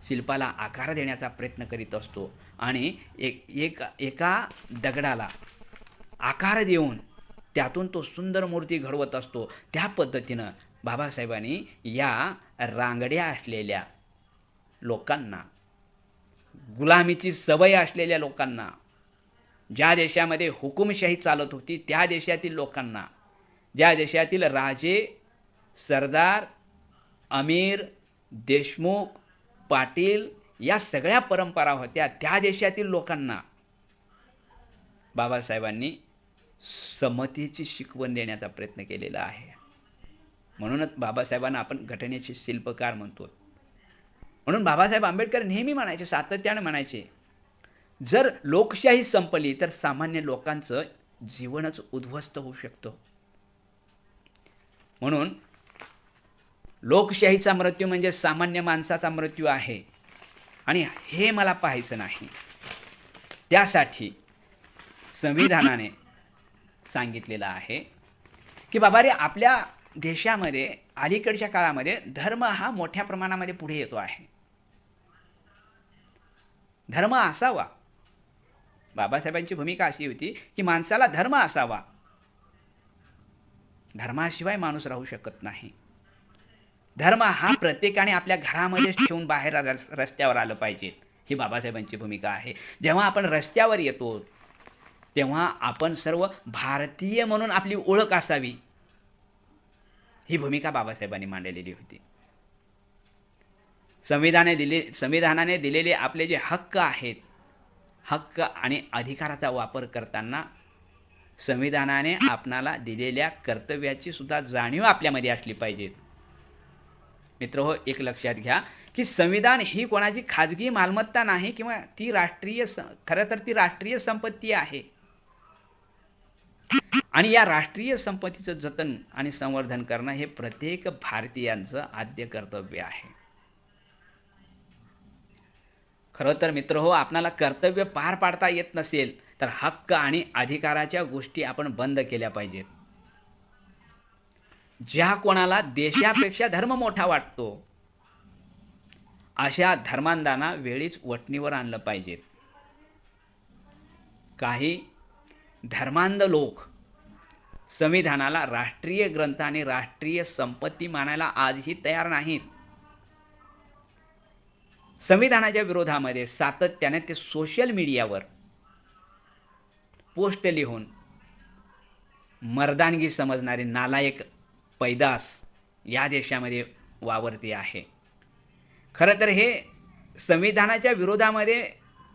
शिल्पाला आकार देण्याचा प्रयत्न करीत असतो आणि एका दगडाला आकार देऊन त्यातून तो सुंदर मूर्ती घडवत असतो, त्या पद्धतीनं बाबासाहेबांनी या रांगड्या असलेल्या लोकांना, गुलामीची सवय असलेल्या लोकांना, ज्या देशामध्ये हुकुमशाही चालत होती त्या देशातील लोकांना, ज्या देशातील राजे, सरदार, अमीर, देशमुख, पाटील या सगळ्या परंपरा होत्या त्या देशातील लोकांना बाबासाहेबांनी समतेची शिकवण देण्याचा प्रयत्न केलेला आहे. म्हणूनच बाबासाहेबांना आपण घटनेचे शिल्पकार म्हणतो. म्हणून बाबासाहेब आंबेडकर नेहमी म्हणायचे, सातत्याने म्हणायचे, जर लोकशाही संपली तर सामान्य लोकांचं जीवनच उद्ध्वस्त होऊ शकतं. म्हणून लोकशाहीचा मृत्यू म्हणजे सामान्य माणसाचा मृत्यू आहे आणि हे मला पाहायचं नाही. त्यासाठी संविधानाने सांगितलेलं आहे की बाबा रे, आपल्या देशामध्ये अलीकडच्या काळामध्ये धर्म हा मोठ्या प्रमाणामध्ये पुढे येतो आहे. धर्म असावा. बाबासाहेबांची भूमिका अशी होती की माणसाला धर्म असावा. धर्माशिवाय माणूस राहू शकत नाही. धर्म हा प्रत्येकाने आपल्या घरामध्येच ठेवून बाहेर रस्त्यावर आलं पाहिजे, ही बाबासाहेबांची भूमिका आहे. जेव्हा आपण रस्त्यावर येतो तेव्हा आपण सर्व भारतीय म्हणून आपली ओळख असावी, ही भूमिका बाबासाहेबांनी मांडलेली होती. संविधानाने दिलेले आपले जे हक्क आहेत, हक्क आणि अधिकाराचा वापर करताना संविधानाने आपणाला दिलेल्या कर्तव्याची सुद्धा जाणीव आपल्यामध्ये असली पाहिजे. मित्रहो, एक लक्षात घ्या की संविधान ही कोणाची खाजगी मालमत्ता नाही किंवा ती खरं तर ती राष्ट्रीय संपत्ती आहे आणि या राष्ट्रीय संपत्तीचं जतन आणि संवर्धन करणं हे प्रत्येक भारतीयांचं आद्य कर्तव्य आहे. खरं तर मित्रहो, आपणाला कर्तव्य पार पाडता येत नसेल तर हक्क आणि अधिकाराच्या गोष्टी आपण बंद केल्या पाहिजेत. ज्या कोणाला देशापेक्षा धर्म मोठा वाटतो अशा धर्मांधांना वेळीच वठणीवर आणलं पाहिजे. काही धर्मांध लोक संविधानाला राष्ट्रीय ग्रंथ आणि राष्ट्रीय संपत्ती मानायला आजही तयार नाहीत. संविधानाच्या विरोधामध्ये सातत्याने ते सोशल मीडियावर पोस्ट लिहून मर्दानगी समजणारे नालायक पैदास या देशामध्ये वावरते आहे. खरं तर हे संविधानाच्या विरोधामध्ये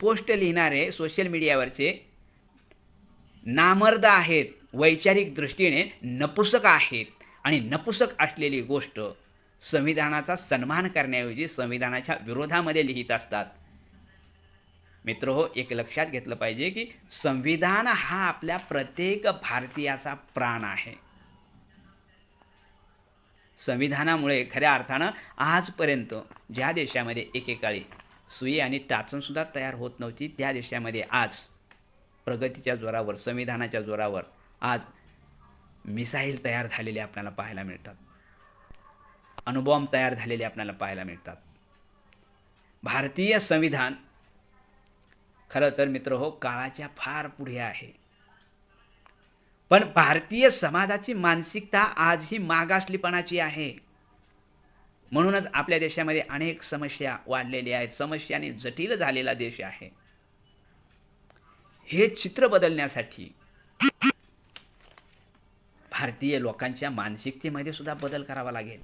पोस्ट लिहिणारे सोशल मीडियावरचे नामर्द आहेत, वैचारिक दृष्टीने नपुसक आहेत आणि नपुसक असलेली गोष्ट संविधानाचा सन्मान करण्याऐवजी संविधानाच्या विरोधामध्ये लिहित असतात. मित्रहो, एक लक्षात घेतलं पाहिजे की संविधान हा आपल्या प्रत्येक भारतीयाचा प्राण आहे. संविधानामुळे खऱ्या अर्थानं आजपर्यंत ज्या देशामध्ये एकेकाळी सुई आणि टाचन सुद्धा तयार होत नव्हती, त्या देशामध्ये आज प्रगतीच्या जोरावर, संविधानाच्या जोरावर आज मिसाईल तयार झालेले आपल्याला पाहायला मिळतात, अणुबॉम्ब तयार झालेले आपल्याला पाहायला मिळतात. भारतीय संविधान खरं तर मित्रहो काळाच्या फार पुढे आहे. पण भारतीय समाजाची मानसिकता आजही मागासलीपणाची आहे. म्हणूनच आपल्या देशामध्ये अनेक समस्या वाढलेल्या आहेत. समस्याने जटिल झालेला देश आहे. हे चित्र बदलण्यासाठी भारतीय लोकांच्या मानसिकतेमध्ये सुद्धा बदल करावा लागेल.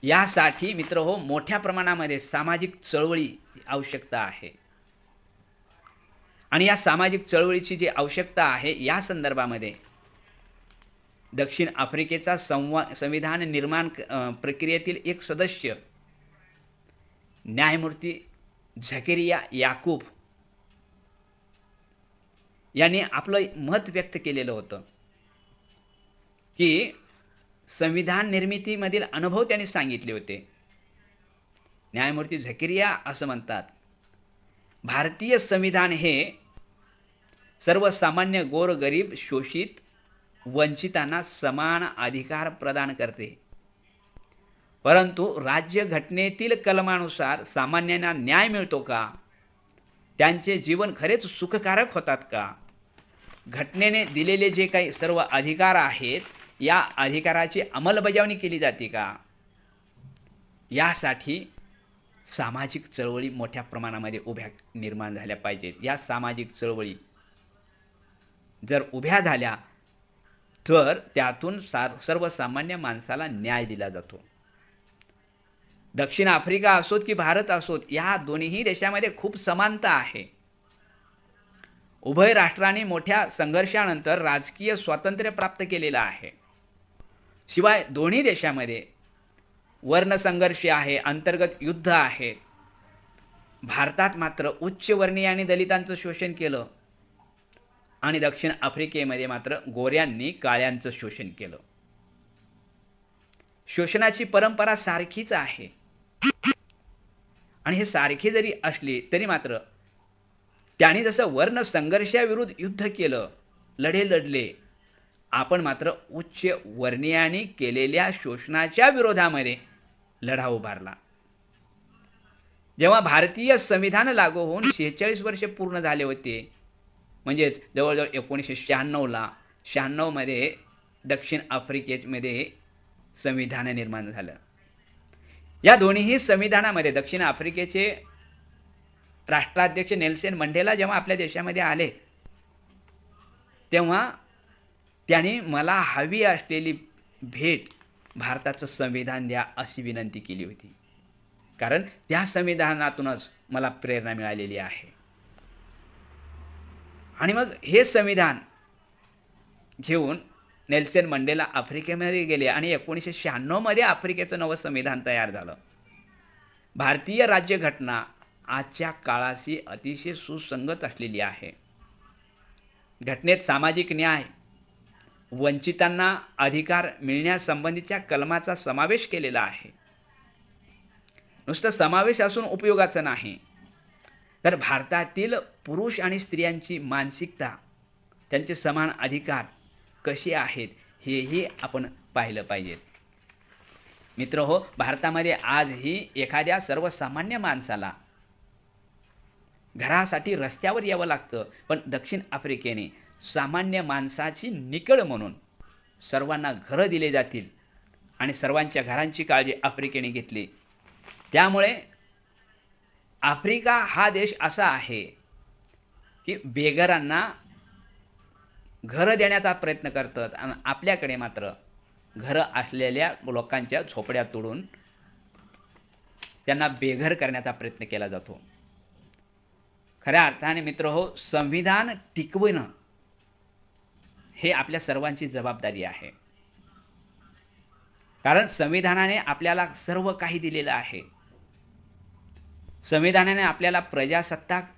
यासाठी मित्रहो मोठ्या प्रमाणामध्ये सामाजिक चळवळीची आवश्यकता आहे. आणि या सामाजिक चळवळीची जी आवश्यकता आहे, या संदर्भामध्ये दक्षिण आफ्रिकेचा संविधान निर्माण प्रक्रियेतील एक सदस्य न्यायमूर्ती झकेरिया याकूब यांनी आपलं मत व्यक्त केलेलं होतं की संविधान निर्मितीमधील अनुभव त्यांनी सांगितले होते. न्यायमूर्ती झकेरिया असं म्हणतात, भारतीय संविधान हे सर्वसामान्य गोरगरीब शोषित वंचितांना समान अधिकार प्रदान करते, परंतु राज्यघटनेतील कलमानुसार सामान्यांना न्याय मिळतो का? त्यांचे जीवन खरेच सुखकारक होतात का? घटनेने दिलेले जे काही सर्व अधिकार आहेत, या अधिकाराची अंमलबजावणी केली जाते का? यासाठी सामाजिक चळवळी मोठ्या प्रमाणामध्ये उभ्या निर्माण झाल्या पाहिजेत. या सामाजिक चळवळी जर उभ्या झाल्या तर त्यातून सर्वसामान्य माणसाला न्याय दिला जातो. दक्षिण आफ्रिका असोत की भारत असोत, या दोन्ही देशामध्ये खूप समानता आहे. उभय राष्ट्रांनी मोठ्या संघर्षानंतर राजकीय स्वातंत्र्य प्राप्त केलेलं आहे. शिवाय दोन्ही देशामध्ये वर्णसंघर्ष आहे, अंतर्गत युद्ध आहे. भारतात मात्र उच्चवर्णीय आणि दलितांचं शोषण केलं आणि दक्षिण आफ्रिकेमध्ये मात्र गोऱ्यांनी काळ्यांचं शोषण केलं. शोषणाची परंपरा सारखीच आहे. आणि हे सारखी जरी असली तरी मात्र त्यांनी जसं वर्ण संघर्षाविरुद्ध युद्ध केलं, लढे लढले, आपण मात्र उच्च वर्णीयांनी केलेल्या शोषणाच्या विरोधामध्ये लढा उभारला. जेव्हा भारतीय संविधान लागू होऊन 46 वर्ष पूर्ण झाले होते, म्हणजेच जवळजवळ 1996 मध्ये दक्षिण आफ्रिकेमध्ये संविधान निर्माण झालं. या दोन्ही संविधानामध्ये दक्षिण आफ्रिकेचे राष्ट्राध्यक्ष नेल्सन मंडेला जेव्हा आपल्या देशामध्ये आले, तेव्हा त्यांनी मला हवी असलेली भेट भारताचं संविधान द्या अशी विनंती केली होती. कारण त्या संविधानातूनच मला प्रेरणा मिळालेली आहे. आणि मग हे संविधान घेऊन नेल्सन मंडेला आफ्रिकेमध्ये गेले आणि 1996 मध्ये आफ्रिकेचं नवं संविधान तयार झालं. भारतीय राज्यघटना आजच्या काळाशी अतिशय सुसंगत असलेली आहे. घटनेत सामाजिक न्याय, वंचितांना अधिकार मिळण्यासंबंधीच्या कलमाचा समावेश केलेला आहे. नुसतं समावेश असून उपयोगाचं नाही, तर भारतातील पुरुष आणि स्त्रियांची मानसिकता, त्यांचे समान अधिकार कसे आहेत हेही आपण पाहिलं पाहिजे. मित्रहो, भारतामध्ये आजही एखाद्या सर्वसामान्य माणसाला घरासाठी रस्त्यावर यावं लागतं, पण दक्षिण आफ्रिकेने सामान्य माणसाची निकळ म्हणून सर्वांना घरं दिले जातील आणि सर्वांच्या घरांची काळजी आफ्रिकेने घेतली. त्यामुळे आफ्रिका हा देश असा आहे की बेघरांना घरं देण्याचा प्रयत्न करतात आणि आपल्याकडे मात्र घरं असलेल्या लोकांच्या झोपड्या तोडून त्यांना बेघर करण्याचा प्रयत्न केला जातो. खऱ्या अर्थाने मित्रहो, संविधान टिकवणं हे आपल्या सर्वांची जबाबदारी आहे. कारण संविधानाने आपल्याला सर्व काही दिलेलं आहे. संविधानाने आपल्याला प्रजासत्ताक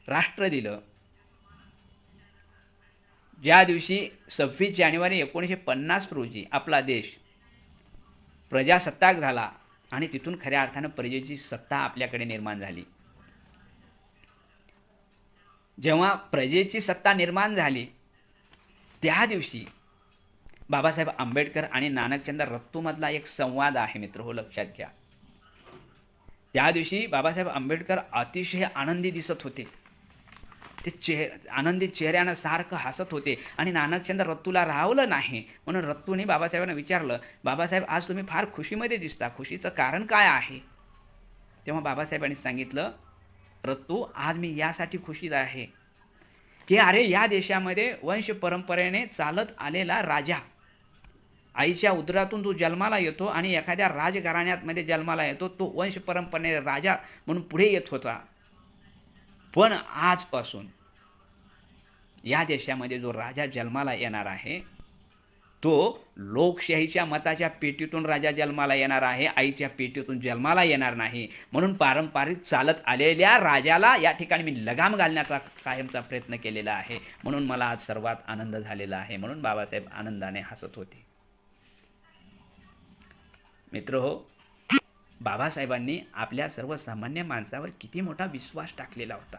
राष्ट्र दिलं. ज्या दिवशी 26 जानेवारी 1950 रोजी आपला देश प्रजासत्ताक झाला आणि तिथून खऱ्या अर्थानं प्रजेची सत्ता आपल्याकडे निर्माण झाली. जेव्हा प्रजेची सत्ता निर्माण झाली त्या दिवशी बाबासाहेब आंबेडकर आणि नानकचंद रत्तूमधला एक संवाद आहे मित्रहो, लक्षात घ्या. त्या दिवशी बाबासाहेब आंबेडकर अतिशय आनंदी दिसत होते. ते आनंदी चेहऱ्यानं सारखं हसत होते आणि नानकचंद रत्तूला राहवलं नाही. म्हणून रत्तूने बाबासाहेबांना विचारलं, बाबासाहेब आज तुम्ही फार खुशीमध्ये दिसता, खुशीचं कारण काय आहे? तेव्हा बाबासाहेबांनी सांगितलं, रत्तू आज मी यासाठी खुशीत आहे की अरे या देशामध्ये वंश परंपरेने चालत आलेला राजा, आईच्या उदरातून तो जन्माला येतो आणि एखाद्या राजघराण्यामध्ये जन्माला येतो, तो वंश परंपरेने राजा म्हणून पुढे येत होता. पण आजपासून या देशामध्ये जो राजा जन्माला येणार आहे तो लोकशाहीच्या मताच्या पेटीतून राजा जन्माला येणार आहे, आईच्या पेटीतून जन्माला येणार नाही. म्हणून पारंपरिक चालत आलेल्या राजाला या ठिकाणी मी लगाम घालण्याचा कायमचा प्रयत्न केलेला आहे. म्हणून मला आज सर्वात आनंद झालेला आहे. म्हणून बाबासाहेब आनंदाने हसत होते. मित्रहो, बाबासाहेबांनी आपल्या सर्वसामान्य माणसावर किती मोठा विश्वास टाकलेला होता.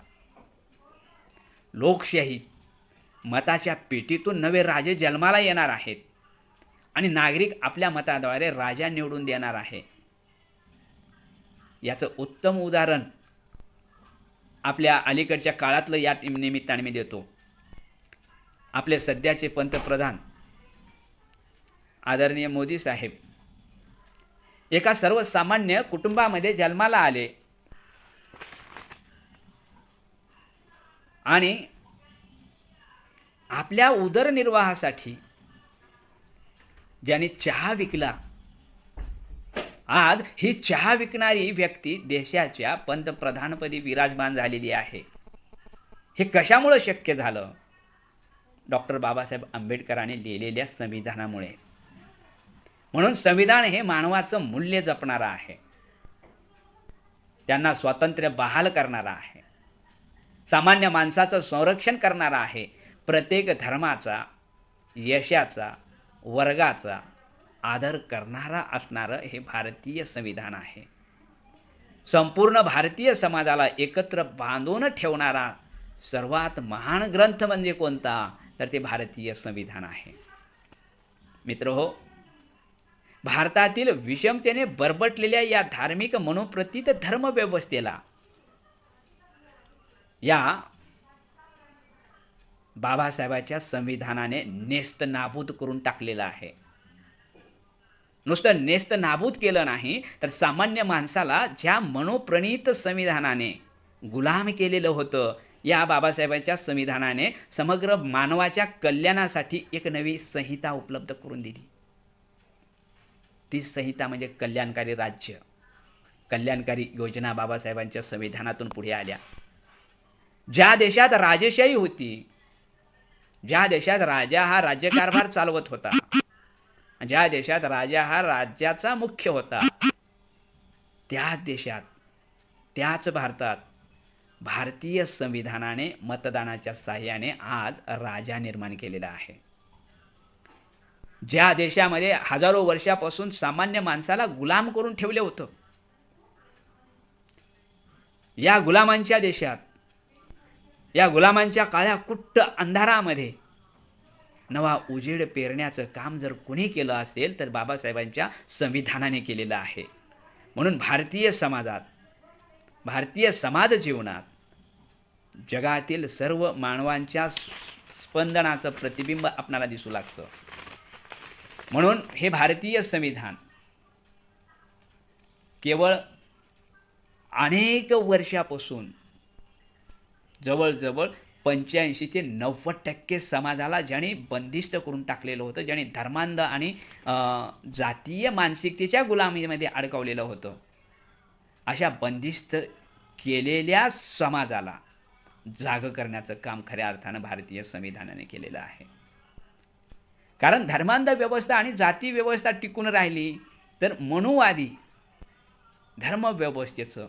लोकशाही मताच्या पेटीतून नवे राजे जन्माला येणार आहेत आणि नागरिक आपल्या मताद्वारे राजा निवडून देणार आहे. याचं उत्तम उदाहरण आपल्या अलीकडच्या काळातलं या निमित्ताने मी देतो. आपले सध्याचे पंतप्रधान आदरणीय मोदी साहेब एका सर्वसामान्य कुटुंबामध्ये जन्माला आले आणि आपल्या उदरनिर्वाहासाठी ज्याने चहा विकला, आज ही चहा विकणारी व्यक्ती देशाच्या पंतप्रधानपदी विराजमान झालेली आहे. हे कशामुळे शक्य झालं? डॉक्टर बाबासाहेब आंबेडकरांनी लिहिलेल्या संविधानामुळे. म्हणून संविधान हे मानवाचं मूल्य जपणारं आहे, त्यांना स्वातंत्र्य बहाल करणारा आहे, सामान्य माणसाचं संरक्षण करणारा आहे, प्रत्येक धर्माचा, यशाचा, वर्गाचा आदर करणारा असणारं हे भारतीय संविधान आहे. संपूर्ण भारतीय समाजाला एकत्र बांधून ठेवणारा सर्वात महान ग्रंथ म्हणजे कोणता? तर ते भारतीय संविधान आहे. मित्रहो, भारतातील विषमतेने बरबटलेल्या या धार्मिक मनोप्रतीत धर्मव्यवस्थेला या बाबासाहेबांच्या संविधानाने नेस्त नाबूद करून टाकलेलं आहे. नुसतं नेस्त नाबूद केलं नाही तर सामान्य माणसाला ज्या मनोप्रणीत संविधानाने गुलाम केलेलं होतं, या बाबासाहेबांच्या संविधानाने समग्र मानवाच्या कल्याणासाठी एक नवी संहिता उपलब्ध करून दिली. ती संहिता म्हणजे कल्याणकारी राज्य, कल्याणकारी योजना बाबासाहेबांच्या संविधानातून पुढे आल्या. ज्या देशात राजेशाही होती, ज्या देशात राजा हा राज्यकारभार चालवत होता, ज्या देशात राजा हा राज्याचा मुख्य होता, त्याच देशात, त्याच भारतात भारतीय संविधानाने मतदानाच्या साहाय्याने आज राजा निर्माण केलेला आहे. ज्या देशामध्ये हजारो वर्षापासून सामान्य माणसाला गुलाम करून ठेवले होतं, या गुलामांच्या देशात, या गुलामांच्या काळ्या कुट्ट अंधारामध्ये नवा उजेड पेरण्याचं काम जर कोणी केलं असेल तर बाबासाहेबांच्या संविधानाने केलेलं आहे. म्हणून भारतीय समाजात, भारतीय समाज जीवनात जगातील सर्व मानवांच्या स्पंदनाचं प्रतिबिंब आपल्याला दिसू लागतं. म्हणून हे भारतीय संविधान केवळ अनेक वर्षापासून जवळजवळ 85 ते 90% समाजाला ज्याने बंदिस्त करून टाकलेलं होतं, ज्याने धर्मांध आणि जातीय मानसिकतेच्या गुलामीमध्ये अडकवलेलं होतं, अशा बंदिस्त केलेल्या समाजाला जागं करण्याचं काम खऱ्या अर्थानं भारतीय संविधानाने केलेलं आहे. कारण धर्मांध व्यवस्था आणि जाती व्यवस्था टिकून राहिली तर मनुवादी धर्मव्यवस्थेचं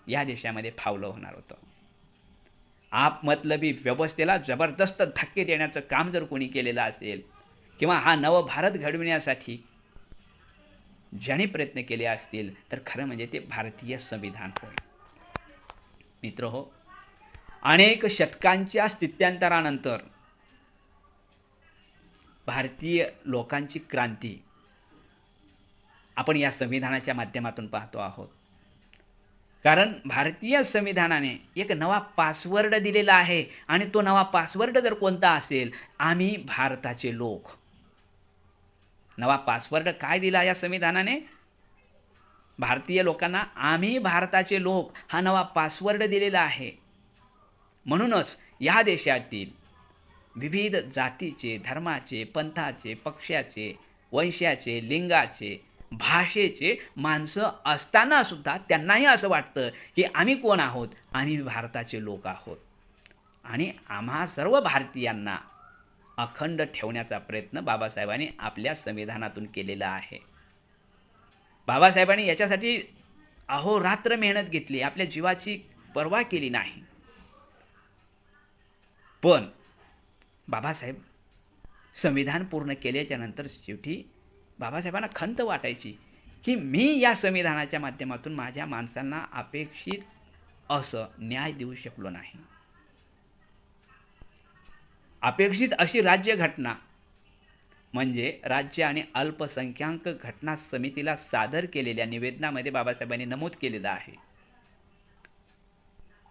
या देशामध्ये फावलं होणार होतं. आपमतलबी व्यवस्थेला जबरदस्त धक्के देण्याचं काम जर कोणी केलेलं असेल किंवा हा नव भारत घडविण्यासाठी ज्याने प्रयत्न केले असतील तर खरं म्हणजे ते भारतीय संविधान होय. मित्रहो, अनेक शतकांच्या स्थित्यंतरानंतर भारतीय लोकांची क्रांती आपण या संविधानाच्या माध्यमातून पाहतो आहोत. कारण भारतीय संविधानाने एक नवा पासवर्ड दिलेला आहे आणि तो नवा पासवर्ड जर कोणता असेल, आम्ही भारताचे लोक. नवा पासवर्ड काय दिला या संविधानाने? भारतीय लोकांना आम्ही भारताचे लोक हा नवा पासवर्ड दिलेला आहे. म्हणूनच या देशातील विविध जातीचे, धर्माचे, पंथाचे, पक्षाचे, वंशाचे, लिंगाचे, भाषेचे माणसं असताना सुद्धा त्यांनाही असं वाटतं की आम्ही कोण आहोत? आम्ही भारताचे लोक आहोत आणि आम्हा सर्व भारतीयांना अखंड ठेवण्याचा प्रयत्न बाबासाहेबांनी आपल्या संविधानातून केलेला आहे. बाबासाहेबांनी याच्यासाठी अहोरात्र मेहनत घेतली, आपल्या जीवाची पर्वा केली नाही. पण बाबासाहेब संविधान पूर्ण केल्याच्या नंतर शेवटी बाबासाहेबांना खंत वाटायची की मी या संविधानाच्या माध्यमातून माझ्या माणसांना अपेक्षित असं न्याय देऊ शकलो नाही. अपेक्षित अशी राज्यघटना म्हणजे राज्य आणि अल्पसंख्याक घटना समितीला सादर केलेल्या निवेदनामध्ये बाबासाहेबांनी नमूद केलेलं आहे.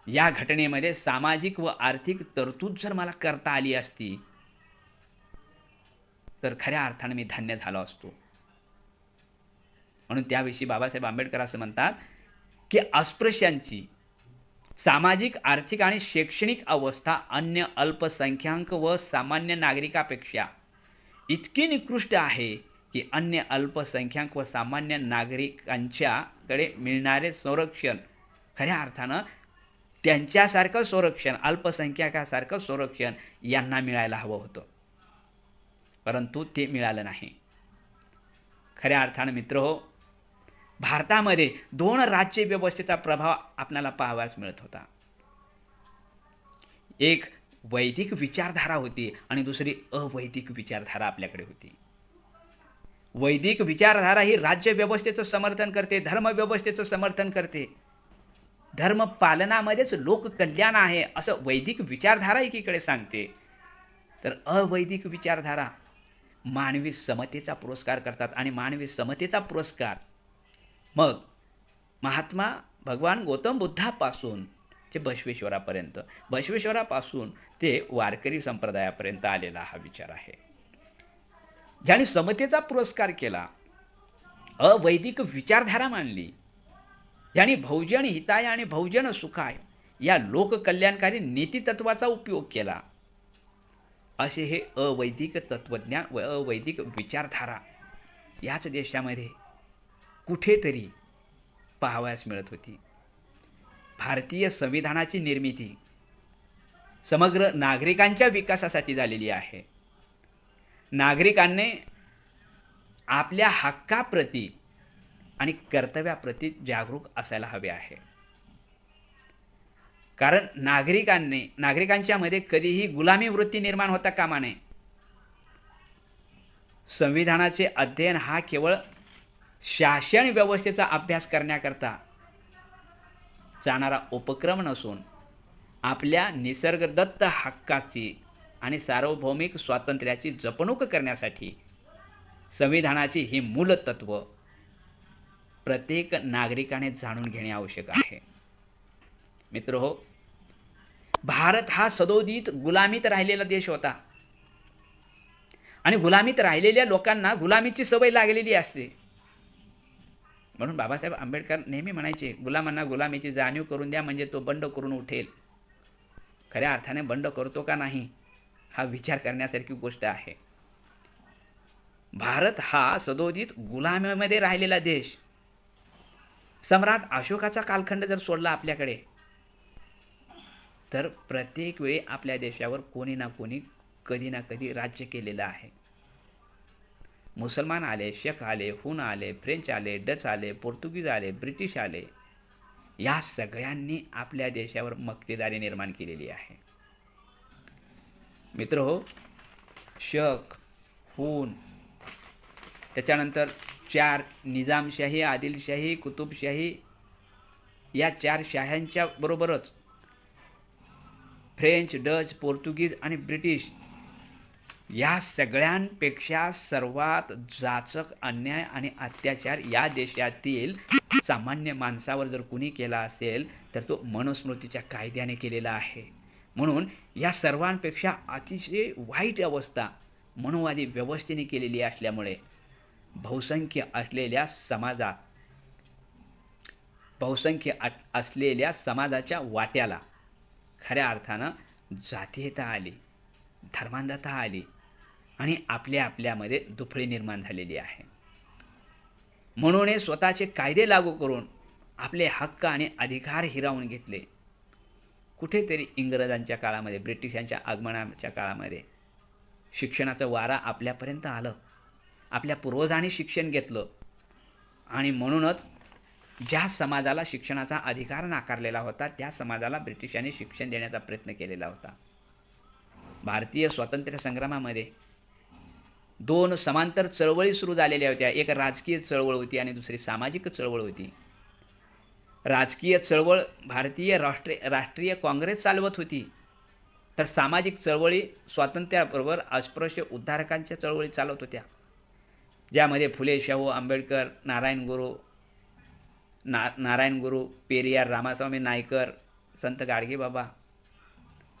या घटनेमध्ये सामाजिक व आर्थिक तरतूद जर मला करता आली असती तर खऱ्या अर्थाने मी धन्य झालो असतो. म्हणून त्याविषयी बाबासाहेब आंबेडकर असं म्हणतात की अस्पृश्यांची सामाजिक, आर्थिक आणि शैक्षणिक अवस्था अन्य अल्पसंख्याक व सामान्य नागरिकापेक्षा इतकी निकृष्ट आहे की अन्य अल्पसंख्याक व सामान्य नागरिकांच्याकडे मिळणारे संरक्षण खऱ्या अर्थानं त्यांच्यासारखं संरक्षण, अल्पसंख्याकासारखं संरक्षण यांना मिळायला हवं होतं, परंतु ते मिळालं नाही. खऱ्या अर्थानं मित्रहो, भारतामध्ये दोन राज्य व्यवस्थेचा प्रभाव आपल्याला पाहावयास मिळत होता. एक वैदिक विचारधारा होती आणि दुसरी अवैदिक विचारधारा आपल्याकडे होती. वैदिक विचारधारा ही राज्य व्यवस्थेचं समर्थन करते, धर्म व्यवस्थेचं समर्थन करते, धर्म पालनामध्येच लोककल्याण आहे असं वैदिक विचारधारा एकीकडे सांगते. तर अवैदिक विचारधारा मानवी समतेचा पुरस्कार करतात आणि मानवी समतेचा पुरस्कार मग महात्मा भगवान गौतम बुद्धापासून ते बसवेश्वरापर्यंत, बसवेश्वरापासून ते वारकरी संप्रदायापर्यंत आलेला हा विचार आहे. ज्याने समतेचा पुरस्कार केला, अवैदिक विचारधारा मांडली, ज्याने बहुजन हिताय आणि बहुजन सुखाय या लोककल्याणकारी नीतितत्वाचा उपयोग केला, असे हे अवैदिक तत्वज्ञान व अवैदिक विचारधारा याच देशामध्ये कुठेतरी पाहावयास मिळत होती. भारतीय संविधानाची निर्मिती समग्र नागरिकांच्या विकासासाठी झालेली आहे. नागरिकांनी आपल्या हक्काप्रती आणि कर्तव्याप्रती जागरूक असायला हवे आहे. कारण नागरिकांच्या मध्ये कधीही गुलामी वृत्ती निर्माण होता कामा नये. संविधानाचे अध्ययन हा केवळ शासन व्यवस्थेचा अभ्यास करण्याकरता जाणारा उपक्रम नसून आपल्या निसर्गदत्त हक्काची आणि सार्वभौमिक स्वातंत्र्याची जपणूक करण्यासाठी संविधानाची ही मूलतत्व प्रत्येक नागरिकाने जाणून घेणे आवश्यक आहे. मित्रहो, भारत हा सदोदित गुलामीत राहिलेला देश होता आणि गुलामीत राहिलेल्या लोकांना गुलामीची सवय लागलेली असते. म्हणून बाबासाहेब आंबेडकर नेहमी म्हणायचे, गुलामांना गुलामीची जाणीव करून द्या म्हणजे तो बंड करून उठेल. खऱ्या अर्थाने बंड करतो का नाही हा विचार करण्यासारखी गोष्ट आहे. भारत हा सदोदित गुलामीमध्ये राहिलेला देश. सम्राट अशोकाचा कालखंड जर सोडला आपल्याकडे तर प्रत्येक वेळी आपल्या देशावर कोणी ना कोणी कधी ना कधी राज्य केलेलं आहे. मुसलमान आले, शेख आले, हुन आले, फ्रेंच आले, डच आले, पोर्तुगीज आले, ब्रिटिश आले. या सगळ्यांनी आपल्या देशावर मक्तेदारी निर्माण केलेली आहे. मित्रहो, शेख, हुन, त्याच्यानंतर 4 निजामशाही, आदिलशाही, कुतुबशाही या 4 शाह्यांच्या बरोबरच फ्रेंच, डच, पोर्तुगीज आणि ब्रिटिश या सगळ्यांपेक्षा सर्वात जाचक अन्याय आणि अत्याचार या देशातील सामान्य माणसावर जर कुणी केला असेल तर तो मनुस्मृतीच्या कायद्याने केलेला आहे. म्हणून या सर्वांपेक्षा अतिशय वाईट अवस्था मनुवादी व्यवस्थेने केलेली असल्यामुळे बहुसंख्य असलेल्या समाजाच्या वाट्याला खऱ्या अर्थानं जातीयता आली, धर्मांधता आली आणि आपल्यामध्ये दुफळी निर्माण झालेली आहे. म्हणून स्वतःचे कायदे लागू करून आपले हक्क आणि अधिकार हिरावून घेतले. कुठेतरी इंग्रजांच्या काळामध्ये, ब्रिटिशांच्या आगमनाच्या काळामध्ये शिक्षणाचं वारा आपल्यापर्यंत आलं. आपल्या पूर्वजांनी शिक्षण घेतलं आणि म्हणूनच ज्या समाजाला शिक्षणाचा अधिकार नाकारलेला होता त्या समाजाला ब्रिटिशांनी शिक्षण देण्याचा प्रयत्न केलेला होता. भारतीय स्वातंत्र्य संग्रामामध्ये 2 समांतर चळवळी सुरू झालेल्या होत्या. एक राजकीय चळवळ होती आणि दुसरी सामाजिक चळवळ होती. राजकीय चळवळ भारतीय राष्ट्रीय काँग्रेस चालवत होती, तर सामाजिक चळवळी स्वातंत्र्याबरोबर अस्पृश्य उद्धारकांच्या चळवळी चालवत होत्या, ज्यामध्ये फुले, शाहू, आंबेडकर, नारायण गुरु, पेरियार, रामास्वामी नायकर, संत गाडगेबाबा,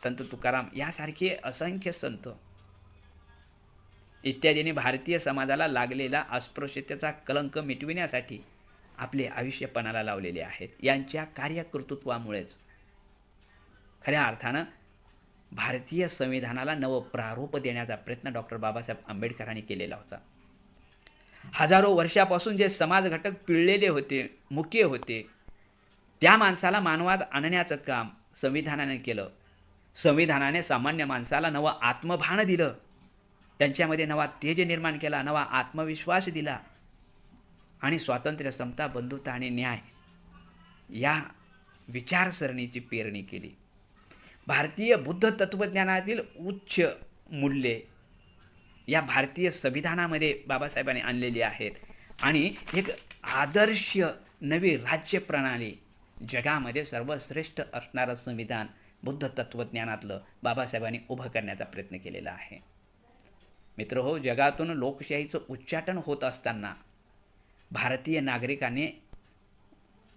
संत तुकाराम यासारखे असंख्य संत इत्यादींनी भारतीय समाजाला लागलेला अस्पृश्यतेचा कलंक मिटविण्यासाठी आपले आयुष्य पणाला लावलेले आहेत. यांच्या कार्यकर्तृत्वामुळेच खऱ्या अर्थानं भारतीय संविधानाला नवं प्रारूप देण्याचा प्रयत्न डॉक्टर बाबासाहेब आंबेडकरांनी केलेला होता. हजारो वर्षापासून जे समाजघटक पिळलेले होते, मुके होते, त्या माणसाला मानवात आणण्याचं काम संविधानाने केलं. संविधानाने सामान्य माणसाला नवं आत्मभान दिलं, त्यांच्यामध्ये नवा तेज निर्माण केला, नवा आत्मविश्वास दिला आणि स्वातंत्र्य, समता, बंधुता आणि न्याय या विचारसरणीची पेरणी केली. भारतीय बुद्ध तत्त्वज्ञानातील उच्च मूल्ये या भारतीय संविधानामध्ये बाबासाहेबांनी आणलेली आहेत आणि एक आदर्श नवी राज्य प्रणाली, जगामध्ये सर्वश्रेष्ठ असणारं संविधान बुद्ध तत्त्वज्ञानातलं बाबासाहेबांनी उभं करण्याचा प्रयत्न केलेला आहे. मित्रहो, जगातून लोकशाहीचं उच्चाटन होत असताना भारतीय नागरिकांनी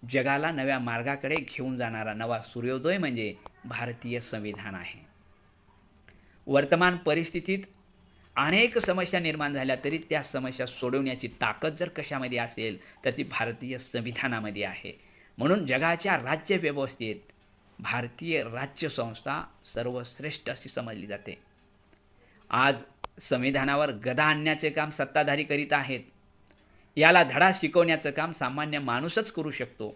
जगाला नव्या मार्गाकडे घेऊन जाणारा नवा सूर्योदय म्हणजे भारतीय संविधान आहे. वर्तमान परिस्थितीत अनेक समस्या निर्माण झाल्या तरी त्या समस्या सोडवण्याची ताकद जर कशामध्ये असेल तर ती भारतीय संविधानामध्ये आहे. म्हणून जगाच्या राज्यव्यवस्थेत भारतीय राज्यसंस्था सर्वश्रेष्ठ अशी समजली जाते. आज संविधानावर गदा आणण्याचे काम सत्ताधारी करीत आहेत. याला धडा शिकवण्याचं काम सामान्य माणूसच करू शकतो.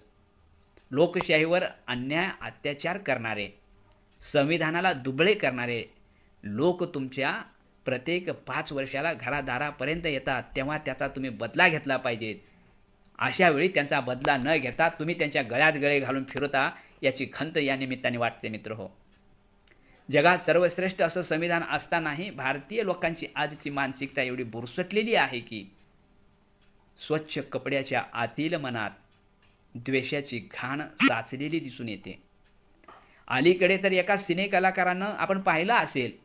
लोकशाहीवर अन्याय अत्याचार करणारे, संविधानाला दुबळे करणारे लोक तुमच्या प्रत्येक 5 वर्षाला घरादारापर्यंत येतात, तेव्हा त्याचा तुम्ही बदला घेतला पाहिजे. अशा वेळी त्यांचा बदला न घेता तुम्ही त्यांच्या गळ्यात गळे घालून फिरता, याची खंत या निमित्ताने वाटते. मित्रहो, जगात सर्वश्रेष्ठ असं संविधान असतानाही भारतीय लोकांची आजची मानसिकता एवढी बुरसटलेली आहे की स्वच्छ कपड्याच्या आतील मनात द्वेषाची घाण साचलेली दिसून येते. अलीकडे तर एका सिने कलाकारानं आपण पाहिलं असेल,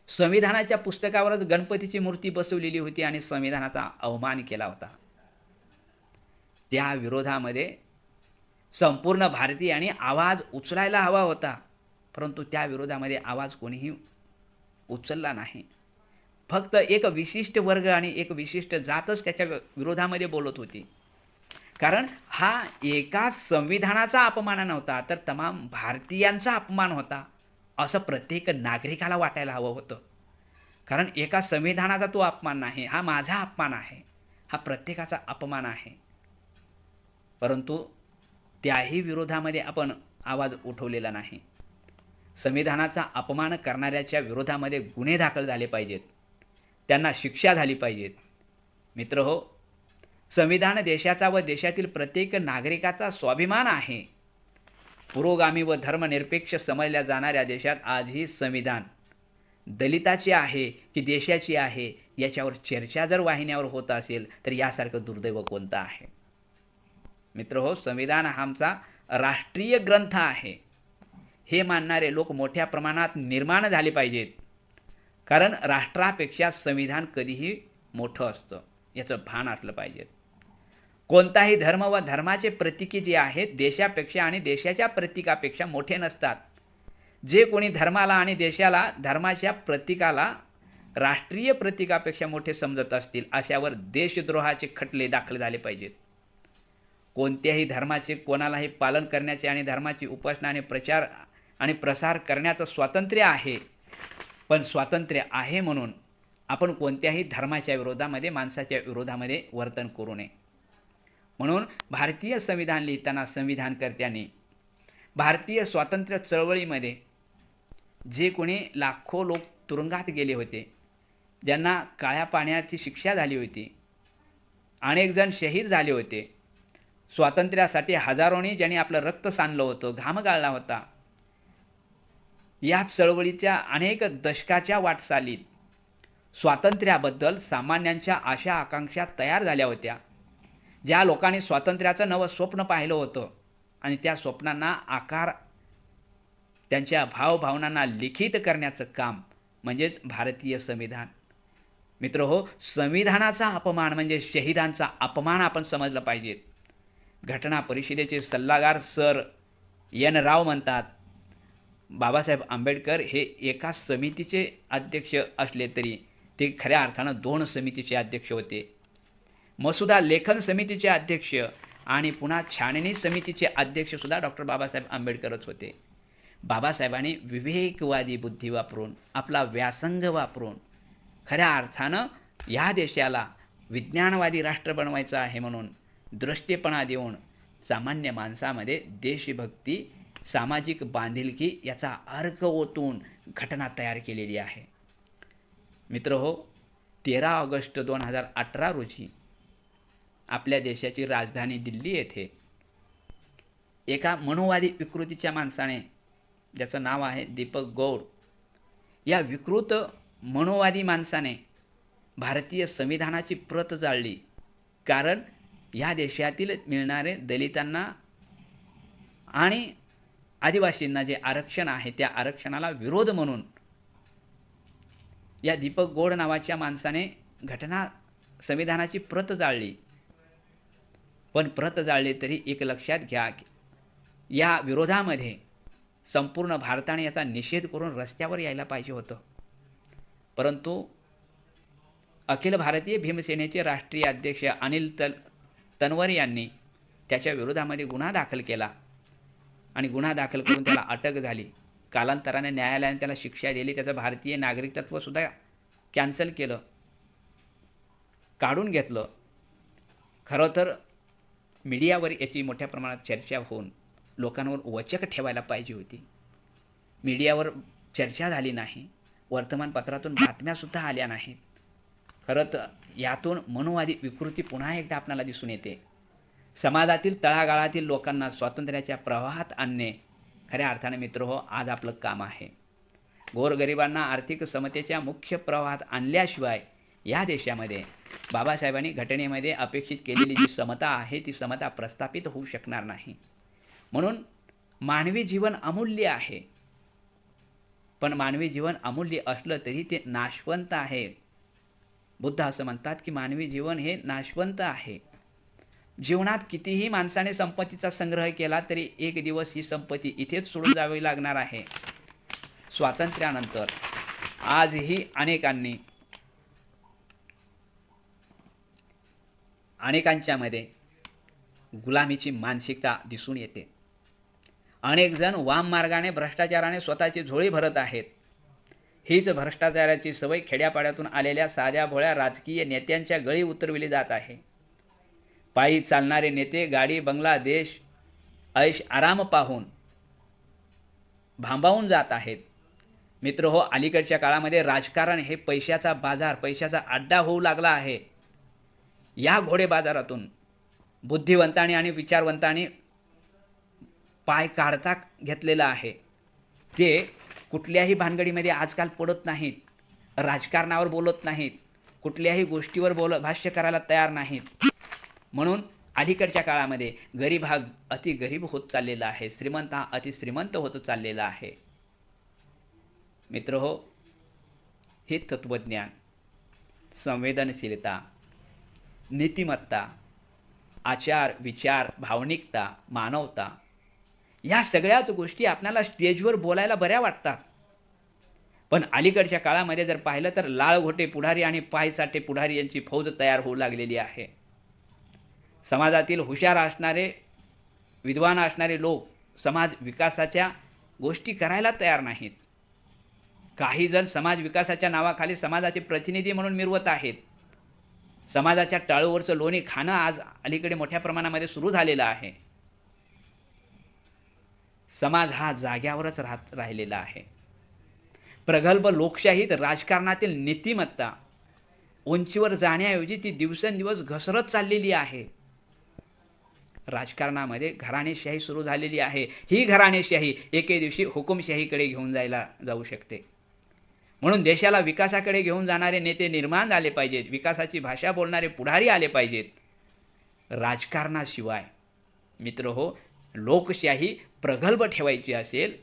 संविधानाच्या पुस्तकावरच गणपतीची मूर्ती बसवलेली होती आणि संविधानाचा अवमान केला होता. त्या विरोधामध्ये संपूर्ण भारतीयांनी आवाज उचलायला हवा होता, परंतु त्या विरोधामध्ये आवाज कोणीही उचलला नाही. फक्त एक विशिष्ट वर्ग आणि एक विशिष्ट जातच त्याच्या विरोधामध्ये बोलत होती. कारण हा एका संविधानाचा अपमान नव्हता, तर तमाम भारतीयांचा अपमान होता असं प्रत्येक नागरिकाला वाटायला हवं होतं. कारण एका संविधानाचा तो अपमान नाही, हा माझा अपमान आहे, हा प्रत्येकाचा अपमान आहे. परंतु त्याही विरोधामध्ये आपण आवाज उठवलेला नाही. संविधानाचा अपमान करणाऱ्याच्या विरोधामध्ये गुन्हे दाखल झाले पाहिजेत, त्यांना शिक्षा झाली पाहिजेत. मित्रहो, संविधान देशाचा व देशातील प्रत्येक नागरिकाचा स्वाभिमान आहे. पुरोगामी व धर्मनिरपेक्ष समजल्या जाणाऱ्या देशात आजही संविधान दलिताची आहे की देशाची आहे याच्यावर चर्चा जर वाहिन्यावर होत असेल तर यासारखं दुर्दैव कोणतं आहे? मित्रहो, संविधान हा आमचा राष्ट्रीय ग्रंथ आहे हे मानणारे लोक मोठ्या प्रमाणात निर्माण झाले पाहिजेत. कारण राष्ट्रापेक्षा संविधान कधीही मोठं असतं, याचं भान असलं पाहिजे. कोणताही धर्म व धर्माचे प्रतीके जे आहेत देशापेक्षा आणि देशाच्या प्रतीकापेक्षा मोठे नसतात. जे कोणी धर्माला आणि देशाला धर्माच्या प्रतीकाला राष्ट्रीय प्रतीकापेक्षा मोठे समजत असतील अशावर देशद्रोहाचे खटले दाखल झाले पाहिजेत. कोणत्याही धर्माचे कोणालाही पालन करण्याचे आणि धर्माची उपासना आणि प्रचार आणि प्रसार करण्याचं स्वातंत्र्य आहे. पण स्वातंत्र्य आहे म्हणून आपण कोणत्याही धर्माच्या विरोधामध्ये माणसाच्या विरोधामध्ये वर्तन करू नये. म्हणून भारतीय संविधान लिहिताना संविधानकर्त्यांनी भारतीय स्वातंत्र्य चळवळीमध्ये जे कोणी लाखो लोक तुरुंगात गेले होते, ज्यांना काळ्या पाण्याची शिक्षा झाली होती, अनेक जण शहीद झाले होते, स्वातंत्र्यासाठी हजारोंनी ज्यांनी आपलं रक्त सांडलं होतं, घाम गाळला होता, या चळवळीच्या अनेक दशकाच्या वाटचालीत स्वातंत्र्याबद्दल सामान्यांच्या आशा आकांक्षा तयार झाल्या होत्या. ज्या लोकांनी स्वातंत्र्याचं नवं स्वप्न पाहिलं होतं आणि त्या स्वप्नांना आकार त्यांच्या भावभावनांना लिखित करण्याचं काम म्हणजेच भारतीय संविधान. मित्रहो, संविधानाचा अपमान म्हणजे शहीदांचा अपमान आपण समजलं पाहिजे. घटना परिषदेचे सल्लागार सर एन राव म्हणतात, बाबासाहेब आंबेडकर हे एका समितीचे अध्यक्ष असले तरी ते खऱ्या अर्थानं 2 समितीचे अध्यक्ष होते. मसुदा लेखन समितीचे अध्यक्ष आणि पुन्हा छाननी समितीचे अध्यक्षसुद्धा डॉक्टर बाबासाहेब आंबेडकरच होते. बाबासाहेबांनी विवेकवादी बुद्धी वापरून, आपला व्यासंग वापरून खऱ्या अर्थानं या देशाला विज्ञानवादी राष्ट्र बनवायचं आहे म्हणून दृष्टीपणा देऊन सामान्य माणसामध्ये देशभक्ती, सामाजिक बांधिलकी याचा अर्क ओतून घटना तयार केलेली आहे. मित्रहो, 13 ऑगस्ट 2018 रोजी आपल्या देशाची राजधानी दिल्ली येथे एका मनोवादी विकृतीच्या माणसाने, ज्याचं नाव आहे दीपक गौड, या विकृत मनोवादी माणसाने भारतीय संविधानाची प्रत जाळली. कारण या देशातील मिळणारे दलितांना आणि आदिवासींना जे आरक्षण आहे त्या आरक्षणाला विरोध म्हणून या दीपक गौड नावाच्या माणसाने संविधानाची प्रत जाळली. पण प्रत जाळली तरी एक लक्षात घ्या, या विरोधामध्ये संपूर्ण भारताने याचा निषेध करून रस्त्यावर यायला पाहिजे होतं. परंतु अखिल भारतीय भीमसेनेचे राष्ट्रीय अध्यक्ष अनिल तनवर यांनी त्याच्या विरोधामध्ये गुन्हा दाखल केला आणि गुन्हा दाखल करून त्याला अटक झाली. कालांतराने न्यायालयाने त्याला शिक्षा दिली. त्याचं भारतीय नागरिकत्वसुद्धा कॅन्सल केलं, काढून घेतलं. खरं तर मीडियावर याची मोठ्या प्रमाणात चर्चा होऊन लोकांवर वचक ठेवायला पाहिजे होती. मीडियावर चर्चा झाली नाही, वर्तमानपत्रातून बातम्यासुद्धा आल्या नाहीत. खरं तर यातून मनोवादी विकृती पुन्हा एकदा आपल्याला दिसून येते. समाजातील तळागाळातील लोकांना स्वातंत्र्याच्या प्रवाहात आणणे खऱ्या अर्थाने मित्रहो आज आपलं काम आहे. गोरगरिबांना आर्थिक समतेच्या मुख्य प्रवाहात आणल्याशिवाय या देशामध्ये बाबासाहेबांनी घटनेमध्ये अपेक्षित केलेली जी समता आहे ती समता प्रस्थापित होऊ शकणार नाही. म्हणून मानवी जीवन अमूल्य आहे, पण मानवी जीवन अमूल्य असलं तरी ते नाशवंत आहे. बुद्ध असं म्हणतात की मानवी जीवन हे नाशवंत आहे. जीवनात कितीही माणसाने संपत्तीचा संग्रह केला तरी एक दिवस ही संपत्ती इथेच सोडून जावी लागणार आहे. स्वातंत्र्यानंतर आजही अनेकांच्यामध्ये गुलामीची मानसिकता दिसून येते. अनेक जण वाम मार्गाने भ्रष्टाचाराने स्वतःची झोळी भरत आहेत. हीच भ्रष्टाचाराची सवय खेड्यापाड्यातून आलेल्या साध्या भोळ्या राजकीय नेत्यांच्या गळी उतरविली जात आहे. पायी चालणारे नेते गाडी बंगला देश ऐश आराम पाहून भांबावून जात आहेत. मित्र हो, अलीकडच्या काळामध्ये राजकारण हे पैशाचा बाजार, पैशाचा अड्डा होऊ लागला आहे. या घोडे बाजारातून बुद्धिवंतांनी आणि विचारवंतांनी पाय काढता घेतलेला आहे. ते कुठल्याही भानगडीमध्ये आजकाल पडत नाहीत, राजकारणावर बोलत नाहीत, कुठल्याही गोष्टीवर भाष्य करायला तयार नाहीत. म्हणून अलीकडच्या काळामध्ये गरीब हा अति गरीब होत चाललेला आहे, श्रीमंत हा अति श्रीमंत होत चाललेला आहे. मित्र हो, हे तत्वज्ञान, संवेदनशीलता, नीतिमत्ता, आचार विचार, भावनिकता, मानवता, या सगळ्याच गोष्टी आपल्याला स्टेजवर बोलायला बऱ्या वाटतात. पण अलीकडच्या काळामध्ये जर पाहिलं तर लाळघोटे पुढारी आणि पायचाटे पुढारी यांची फौज तयार होऊ लागलेली आहे. समाजातील हुशार असणारे, विद्वान असणारे लोक समाज विकासाच्या गोष्टी करायला तयार नाहीत. काही जण समाज विकासाच्या नावाखाली समाजाचे प्रतिनिधी म्हणून मिरवत आहेत. समाजाच्या टाळूवरचं लोणी खाणं आज अलीकडे मोठ्या प्रमाणामध्ये सुरू झालेलं आहे. समाज हा जाग्यावरच राहिलेला आहे. प्रगल्भ लोकशाहीत राजकारणातील नीतिमत्ता उंचीवर जाण्याऐवजी ती दिवसेंदिवस घसरत चाललेली आहे. राजकारणामध्ये घराणेशाही सुरू झालेली आहे. ही घराणेशाही एके दिवशी हुकुमशाहीकडे घेऊन जाऊ शकते. म्हणून देशाला विकासाकडे घेऊन जाणारे नेते निर्माण झाले पाहिजेत. विकासाची भाषा बोलणारे पुढारी आले पाहिजेत. राजकारणाशिवाय मित्र हो, लोकशाही प्रगल्भ ठेवायची असेल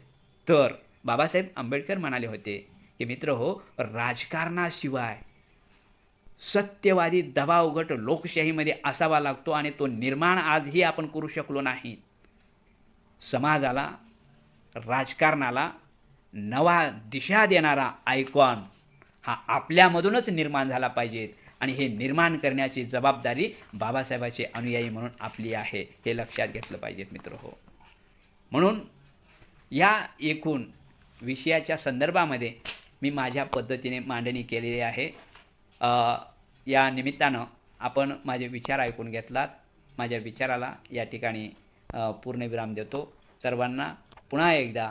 तर बाबासाहेब आंबेडकर म्हणाले होते की मित्र हो, राजकारणाशिवाय सत्यवादी दबाव गट लोकशाहीमध्ये असावा लागतो आणि तो निर्माण आजही आपण करू शकलो नाही. समाजाला, राजकारणाला नवा दिशा देणारा आयकॉन हा आपल्यामधूनच निर्माण झाला पाहिजे आणि हे निर्माण करण्याची जबाबदारी बाबासाहेबांचे अनुयायी म्हणून आपली आहे, हे लक्षात घेतलं पाहिजे मित्र हो. म्हणून या एकूण विषयाच्या संदर्भामध्ये मी माझ्या पद्धतीने मांडणी केलेली आहे. या निमित्तानं आपण माझे विचार ऐकून घेतलात. माझ्या विचाराला या ठिकाणी पूर्णविराम देतो. सर्वांना पुन्हा एकदा